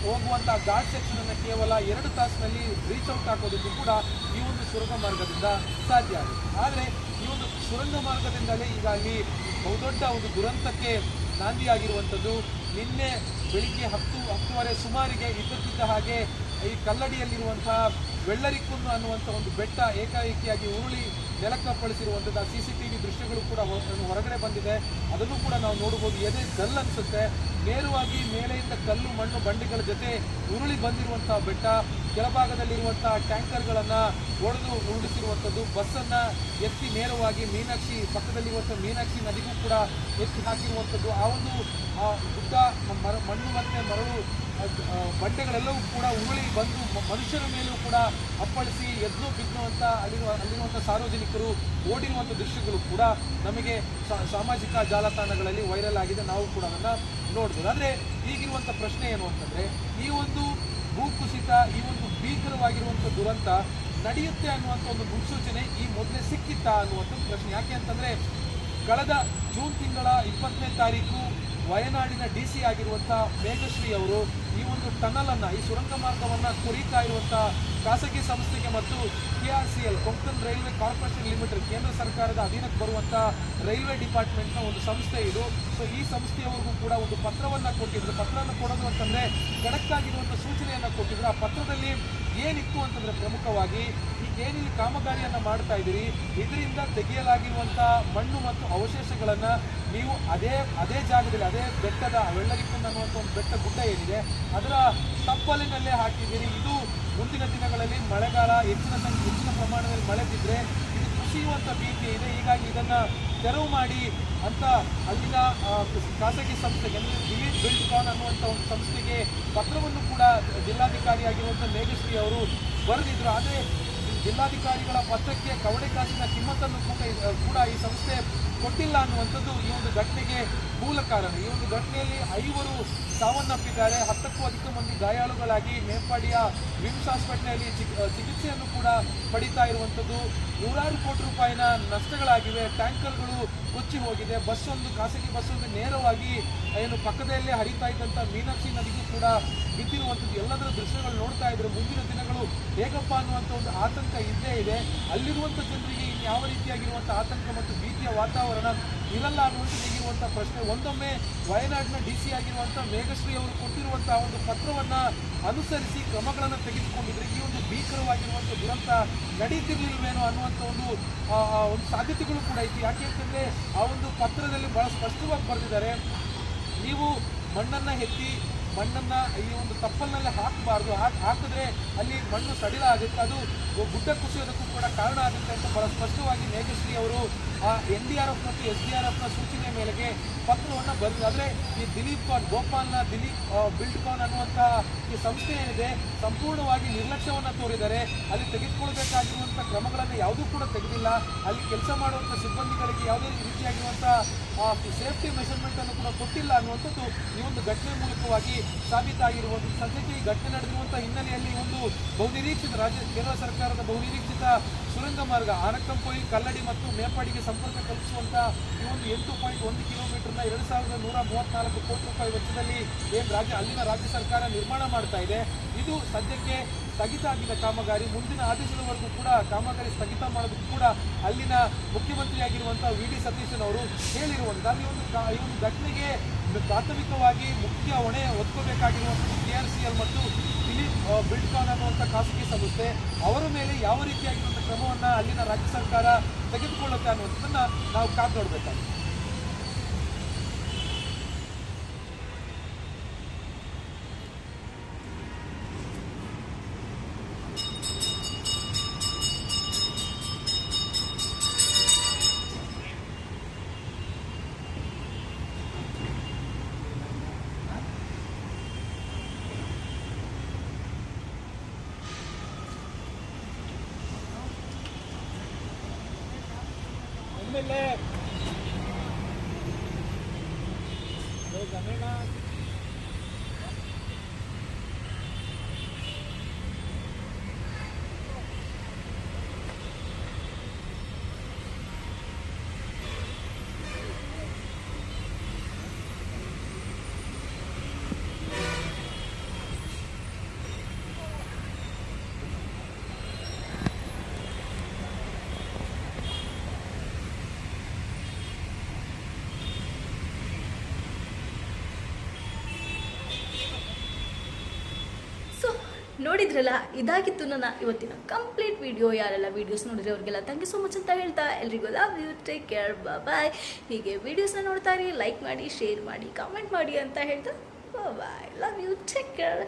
ಹೋಗುವಂಥ ಘಾಟ್ ಸೆಕ್ಷನನ್ನು ಕೇವಲ 2 ತಾಸಿನಲ್ಲಿ ರೀಚ್ ಔಟ್ ಹಾಕೋದಕ್ಕೂ ಕೂಡ ಈ ಒಂದು ಸುರಂಗ ಮಾರ್ಗದಿಂದ ಸಾಧ್ಯ ಆಗುತ್ತೆ. ಆದರೆ ಈ ಒಂದು ಸುರಂಗ ಮಾರ್ಗದಿಂದಲೇ ಈಗ ಅಲ್ಲಿ ಬಹುದೊಡ್ಡ ಒಂದು ದುರಂತಕ್ಕೆ ನಾಂದಿಯಾಗಿರುವಂಥದ್ದು. ನಿನ್ನೆ ಬೆಳಿಗ್ಗೆ 10:30 ಸುಮಾರಿಗೆ ಇದ್ದಕ್ಕಿದ್ದ ಹಾಗೆ ಈ ಕಲ್ಲಡಿಯಲ್ಲಿರುವಂತಹ ವೆಳ್ಳರಿಕುನ್ನು ಅನ್ನುವಂಥ ಒಂದು ಬೆಟ್ಟ ಏಕಾಏಕಿಯಾಗಿ ಉರುಳಿ ನೆಲಕ್ಕಪ್ಪಳಿಸಿರುವಂಥದ್ದು CCTV ದೃಶ್ಯಗಳು ಕೂಡ ಹೊರಗಡೆ ಬಂದಿದೆ. ಅದನ್ನು ಕೂಡ ನಾವು ನೋಡ್ಬೋದು. ಎದೆ ಗಲ್ ಅನಿಸುತ್ತೆ. ನೇರವಾಗಿ ಮೇಲೆಯಿಂದ ಕಲ್ಲು, ಮಣ್ಣು, ಬಂಡೆಗಳ ಜೊತೆ ಉರುಳಿ ಬಂದಿರುವಂಥ ಬೆಟ್ಟ ಕೆಳಭಾಗದಲ್ಲಿರುವಂತಹ ಟ್ಯಾಂಕರ್ಗಳನ್ನು ಒಡೆದು ಉರುಳಿಸಿರುವಂಥದ್ದು, ಬಸ್ಸನ್ನು ಎತ್ತಿ ನೇರವಾಗಿ ಮೀನಾಕ್ಷಿ ಪಕ್ಕದಲ್ಲಿರುವಂಥ ಮೀನಾಕ್ಷಿ ನದಿಗೂ ಕೂಡ ಎತ್ತಿ ಹಾಕಿರುವಂಥದ್ದು. ಆ ಒಂದು ಗುಡ್ಡ ಮಣ್ಣು ಮತ್ತು ಮರಳು ಬಂಡೆಗಳೆಲ್ಲವೂ ಕೂಡ ಉರುಳಿ ಬಂದು ಮನುಷ್ಯರ ಮೇಲೂ ಕೂಡ ಅಪ್ಪಳಿಸಿ ಎದ್ದು ಬಿದ್ದು ಅಂತ ಅಲ್ಲಿರುವಂಥ ಸಾರ್ವಜನಿಕರು ಓಡಿರುವಂಥ ದೃಶ್ಯಗಳು ಕೂಡ ನಮಗೆ ಸಾಮಾಜಿಕ ಜಾಲತಾಣಗಳಲ್ಲಿ ವೈರಲ್ ಆಗಿದೆ. ನಾವು ಕೂಡ ಅದನ್ನು ನೋಡ್ಬೋದು. ಆದರೆ ಈಗಿರುವಂಥ ಪ್ರಶ್ನೆ ಏನು ಅಂತಂದರೆ, ಈ ಒಂದು ಭೂಕುಸಿತ, ಈ ಒಂದು ಭೀಕರವಾಗಿರುವಂಥ ದುರಂತ ನಡೆಯುತ್ತೆ ಅನ್ನುವಂಥ ಒಂದು ಮುನ್ಸೂಚನೆ ಈ ಮೊದಲೇ ಸಿಕ್ಕಿತ್ತಾ ಅನ್ನುವಂಥ ಪ್ರಶ್ನೆ. ಯಾಕೆ ಅಂತಂದರೆ, ಕಳೆದ ಜೂನ್ ತಿಂಗಳ 20ನೇ ತಾರೀಕು ವಯನಾಡಿನ DC ಆಗಿರುವಂಥ ಮೇಘಶ್ರೀ ಅವರು ಈ ಒಂದು ಟನಲನ್ನು, ಈ ಸುರಂಗ ಮಾರ್ಗವನ್ನು ಕೊರೀತಾ ಇರುವಂಥ ಖಾಸಗಿ ಸಂಸ್ಥೆಗೆ ಮತ್ತು KRCL Konkan railway corporation limited ಕೇಂದ್ರ ಸರ್ಕಾರದ ಅಧೀನಕ್ಕೆ ಬರುವಂಥ ರೈಲ್ವೆ ಡಿಪಾರ್ಟ್ಮೆಂಟ್ನ ಒಂದು ಸಂಸ್ಥೆ ಇದು. ಸೊ ಈ ಸಂಸ್ಥೆಯವರಿಗೂ ಕೂಡ ಒಂದು ಪತ್ರವನ್ನು ಕೊಟ್ಟಿದ್ರು. ಪತ್ರವನ್ನು ಕೊಡೋದು ಅಂತಂದರೆ ಖಡಕ್ಕಾಗಿರುವಂಥ ಸೂಚನೆಯನ್ನು ಕೊಟ್ಟಿದ್ರು. ಆ ಪತ್ರದಲ್ಲಿ ಏನಿತ್ತು ಅಂತಂದರೆ, ಪ್ರಮುಖವಾಗಿ ಈಗೇನಿಲ್ಲಿ ಕಾಮಗಾರಿಯನ್ನು ಮಾಡ್ತಾ ಇದ್ದೀರಿ, ಇದರಿಂದ ತೆಗೆಯಲಾಗಿರುವಂಥ ಮಣ್ಣು ಮತ್ತು ಅವಶೇಷಗಳನ್ನು ನೀವು ಅದೇ ಜಾಗದಲ್ಲಿ, ಅದೇ ಬೆಟ್ಟದ ವೆಳ್ಳರಿಕುಂಡ್ ಅನ್ನುವಂಥ ಒಂದು ಬೆಟ್ಟ ಗುಡ್ಡ ಏನಿದೆ ಅದರ ತಪ್ಪಲಿನಲ್ಲೇ ಹಾಕಿದ್ದೀರಿ. ಇದು ಮುಂದಿನ ದಿನಗಳಲ್ಲಿ ಮಳೆಗಾಲ ಹೆಚ್ಚಿನ ಪ್ರಮಾಣದಲ್ಲಿ ಮಳೆ ಬಿದ್ದರೆ ಇದು ಕುಸಿಯುವಂಥ ಭೀತಿ ಇದೆ. ಹೀಗಾಗಿ ಇದನ್ನು ತೆರವು ಮಾಡಿ ಅಂತ ಅಲ್ಲಿನ ಖಾಸಗಿ ಸಂಸ್ಥೆಗೆ, ಅಂದರೆ ದಿಲೀಪ್ ಬಿಲ್ಡ್ಕಾನ್ ಅನ್ನುವಂಥ ಒಂದು ಸಂಸ್ಥೆಗೆ ಪತ್ರವನ್ನು ಕೂಡ ಜಿಲ್ಲಾಧಿಕಾರಿಯಾಗಿರುವಂಥ ಮೇಘಶ್ರೀ ಅವರು ಬರೆದಿದ್ರು. ಆದರೆ ಜಿಲ್ಲಾಧಿಕಾರಿಗಳ ಪತ್ರಕ್ಕೆ ಕವಡೆ ಕಾಸಿನ ಕಿಮ್ಮತ್ತನ್ನು ಕೂಡ ಈ ಸಂಸ್ಥೆ ಕೊಟ್ಟಿಲ್ಲ ಅನ್ನುವಂಥದ್ದು ಈ ಒಂದು ಘಟನೆಗೆ ಮೂಲ ಕಾರಣ. ಈ ಒಂದು ಘಟನೆಯಲ್ಲಿ 5 ಸಾವನ್ನಪ್ಪಿದ್ದಾರೆ, 10ಕ್ಕೂ ಅಧಿಕ ಮಂದಿ ಗಾಯಾಳುಗಳಾಗಿ ಮೇಲ್ಪಾಡಿಯ ವಿಮ್ಸ್ ಆಸ್ಪತ್ರೆಯಲ್ಲಿ ಚಿಕಿತ್ಸೆಯನ್ನು ಕೂಡ ಪಡಿತಾ ಇರುವಂಥದ್ದು. ನೂರಾರು ಕೋಟಿ ರೂಪಾಯಿನ ನಷ್ಟಗಳಾಗಿವೆ. ಟ್ಯಾಂಕರ್ಗಳು ಕೊಚ್ಚಿ ಹೋಗಿದೆ. ಖಾಸಗಿ ಬಸ್ಸೊಂದು ನೇರವಾಗಿ ಏನು ಪಕ್ಕದಲ್ಲೇ ಹರಿತಾ ಇದ್ದಂಥ ಮೀನಾಕ್ಷಿ ನದಿಗೂ ಕೂಡ ಬಿದ್ದಿರುವಂಥದ್ದು. ಎಲ್ಲದರ ದೃಶ್ಯಗಳು ನೋಡ್ತಾ ಇದ್ರೆ ಮುಂದಿನ ದಿನಗಳು ಹೇಗಪ್ಪ ಅನ್ನುವಂಥ ಒಂದು ಆತಂಕ ಇದ್ದೇ ಇದೆ. ಅಲ್ಲಿರುವಂಥ ಜನರಿಗೆ ಇನ್ಯಾವ ರೀತಿಯಾಗಿರುವಂಥ ಆತಂಕ ಮತ್ತು ಭೀತಿಯ ವಾತಾವರಣ ಇರಲ್ಲ ಅನ್ನುವಂಥದ್ದು ಈಗಿರುವಂಥ ಪ್ರಶ್ನೆ. ಒಂದೊಮ್ಮೆ ವಯನಾಡಿನ DC ಆಗಿರುವಂಥ ಮೇಘಶ್ರೀ ಅವರು ಕೊಟ್ಟಿರುವಂತಹ ಒಂದು ಪತ್ರವನ್ನು ಅನುಸರಿಸಿ ಕ್ರಮಗಳನ್ನು ತೆಗೆದುಕೊಂಡಿದ್ರೆ ಈ ಒಂದು ಭೀಕರವಾಗಿರುವಂಥ ದುರಂತ ನಡೀತಿರ್ಲಿಲ್ವೇನೋ ಅನ್ನುವಂಥ ಒಂದು ಸಾಧ್ಯತೆಗಳು ಕೂಡ ಐತಿ. ಯಾಕೆ ಅಂತಂದರೆ, ಆ ಒಂದು ಪತ್ರದಲ್ಲಿ ಬಹಳ ಸ್ಪಷ್ಟವಾಗಿ ಬರೆದಿದ್ದಾರೆ, ನೀವು ಮಣ್ಣನ್ನು ಎತ್ತಿ ಮಣ್ಣನ್ನು ಈ ಒಂದು ತಪ್ಪಲಿನಲ್ಲಿ ಹಾಕಬಾರ್ದು. ಹಾಕಿದ್ರೆ ಅಲ್ಲಿ ಮಣ್ಣು ಸಡಿಲ ಆಗುತ್ತೆ, ಅದು ಗುಡ್ಡ ಕುಸಿಯೋದಕ್ಕೂ ಕೂಡ ಕಾರಣ ಆಗುತ್ತೆ ಅಂತ ಬಹಳ ಸ್ಪಷ್ಟವಾಗಿ ಮೇಘಶ್ರೀ ಅವರು NDRF ಮತ್ತು SDRFನ ಸೂಚನೆ ಮೇರೆಗೆ ಪತ್ರವನ್ನು ಬರೆದಿದೆ. ಆದರೆ ಈ ದಿಲೀಪ್ ಬಿಲ್ಡ್ಕಾನ್ ಅನ್ನುವಂಥ ಈ ಸಂಸ್ಥೆ ಏನಿದೆ ಸಂಪೂರ್ಣವಾಗಿ ನಿರ್ಲಕ್ಷ್ಯವನ್ನು ತೋರಿದ್ದಾರೆ. ಅಲ್ಲಿ ತೆಗೆದುಕೊಳ್ಬೇಕಾಗಿರುವಂಥ ಕ್ರಮಗಳನ್ನು ಯಾವುದೂ ಕೂಡ ತೆಗೆದಿಲ್ಲ. ಅಲ್ಲಿ ಕೆಲಸ ಮಾಡುವಂಥ ಸಿಬ್ಬಂದಿಗಳಿಗೆ ಯಾವುದೇ ರೀತಿಯಾಗಿರುವಂಥ ಸೇಫ್ಟಿ ಮೆಷರ್ಮೆಂಟನ್ನು ಕೂಡ ಕೊಟ್ಟಿಲ್ಲ ಅನ್ನುವಂಥದ್ದು ಈ ಒಂದು ಘಟನೆ ಮೂಲಕವಾಗಿ ಸಾಬೀತಾಗಿರುವುದು. ಸದ್ಯಕ್ಕೆ ಈ ಘಟನೆ ನಡೆದಿರುವಂಥ ಹಿನ್ನೆಲೆಯಲ್ಲಿ ಒಂದು ಬಹುನಿರೀಕ್ಷಿತ ಕೇಂದ್ರ ಸರ್ಕಾರದ ಬಹುನಿರೀಕ್ಷಿತ ಸುರಂಗ ಮಾರ್ಗ ಆನಕ್ಕಂಪೊಯಿಲ್, ಕಲ್ಲಡಿ ಮತ್ತು ಮೇಪಾಡಿಗೆ ಸಂಪರ್ಕ ಕಲ್ಪಿಸುವಂಥ ಈ ಒಂದು 8.1 ಕಿಲೋಮೀಟರ್ನ 2134 ಕೋಟಿ ರೂಪಾಯಿ ವೆಚ್ಚದಲ್ಲಿ ಅಲ್ಲಿನ ರಾಜ್ಯ ಸರ್ಕಾರ ನಿರ್ಮಾಣ ಮಾಡ್ತಾ ಇದೆ. ಇದು ಸದ್ಯಕ್ಕೆ ಸ್ಥಗಿತ ಆಗಿದೆ ಕಾಮಗಾರಿ. ಮುಂದಿನ ಆದೇಶದವರೆಗೂ ಕೂಡ ಕಾಮಗಾರಿ ಸ್ಥಗಿತ ಮಾಡೋದಕ್ಕೂ ಕೂಡ ಅಲ್ಲಿನ ಮುಖ್ಯಮಂತ್ರಿಯಾಗಿರುವಂಥ VD ಸತೀಶನ್ ಅವರು ಹೇಳಿರುವಂಥ ಈ ಒಂದು ಘಟನೆಗೆ ಪ್ರಾಥಮಿಕವಾಗಿ ಮುಖ್ಯ ಹೊಣೆ ಹೊತ್ಕೋಬೇಕಾಗಿರುವಂಥದ್ದು KRCL ಮತ್ತು ದಿಲೀಪ್ ಬಿಲ್ಡ್ಕಾನ್ ಅನ್ನುವಂಥ ಖಾಸಗಿ ಸಂಸ್ಥೆ. ಅವರ ಮೇಲೆ ಯಾವ ರೀತಿಯಾಗಿರುವಂಥ ಕ್ರಮವನ್ನು ಅಲ್ಲಿನ ರಾಜ್ಯ ಸರ್ಕಾರ ತೆಗೆದುಕೊಳ್ಳುತ್ತೆ ಅನ್ನುವಂಥದ್ದನ್ನು ನಾವು ಕಾದು ನೋಡಬೇಕಾಗಿದೆ. ನೋಡಿದ್ರಲ್ಲ, ಇದಾಗಿತ್ತು ನನ್ನ ಇವತ್ತಿನ ಕಂಪ್ಲೀಟ್ ವಿಡಿಯೋ. ಯಾರೆಲ್ಲ ವೀಡಿಯೋಸ್ ನೋಡಿದ್ರೆ ಅವ್ರಿಗೆಲ್ಲ ಥ್ಯಾಂಕ್ ಯು ಸೊ ಮಚ್ ಅಂತ ಹೇಳ್ತಾ ಎಲ್ರಿಗೂ ಲವ್ ಯು, ಟೇಕ್ ಕೇರ್, ಬಾಯ್. ಹೀಗೆ ವೀಡಿಯೋಸ್ನ ನೋಡ್ತಾ ಇರಿ, ಲೈಕ್ ಮಾಡಿ, ಶೇರ್ ಮಾಡಿ, ಕಾಮೆಂಟ್ ಮಾಡಿ ಅಂತ ಹೇಳ್ತಾ ಬಾಯ್, ಲವ್ ಯು, ಟೇಕ್ ಕೇರ್.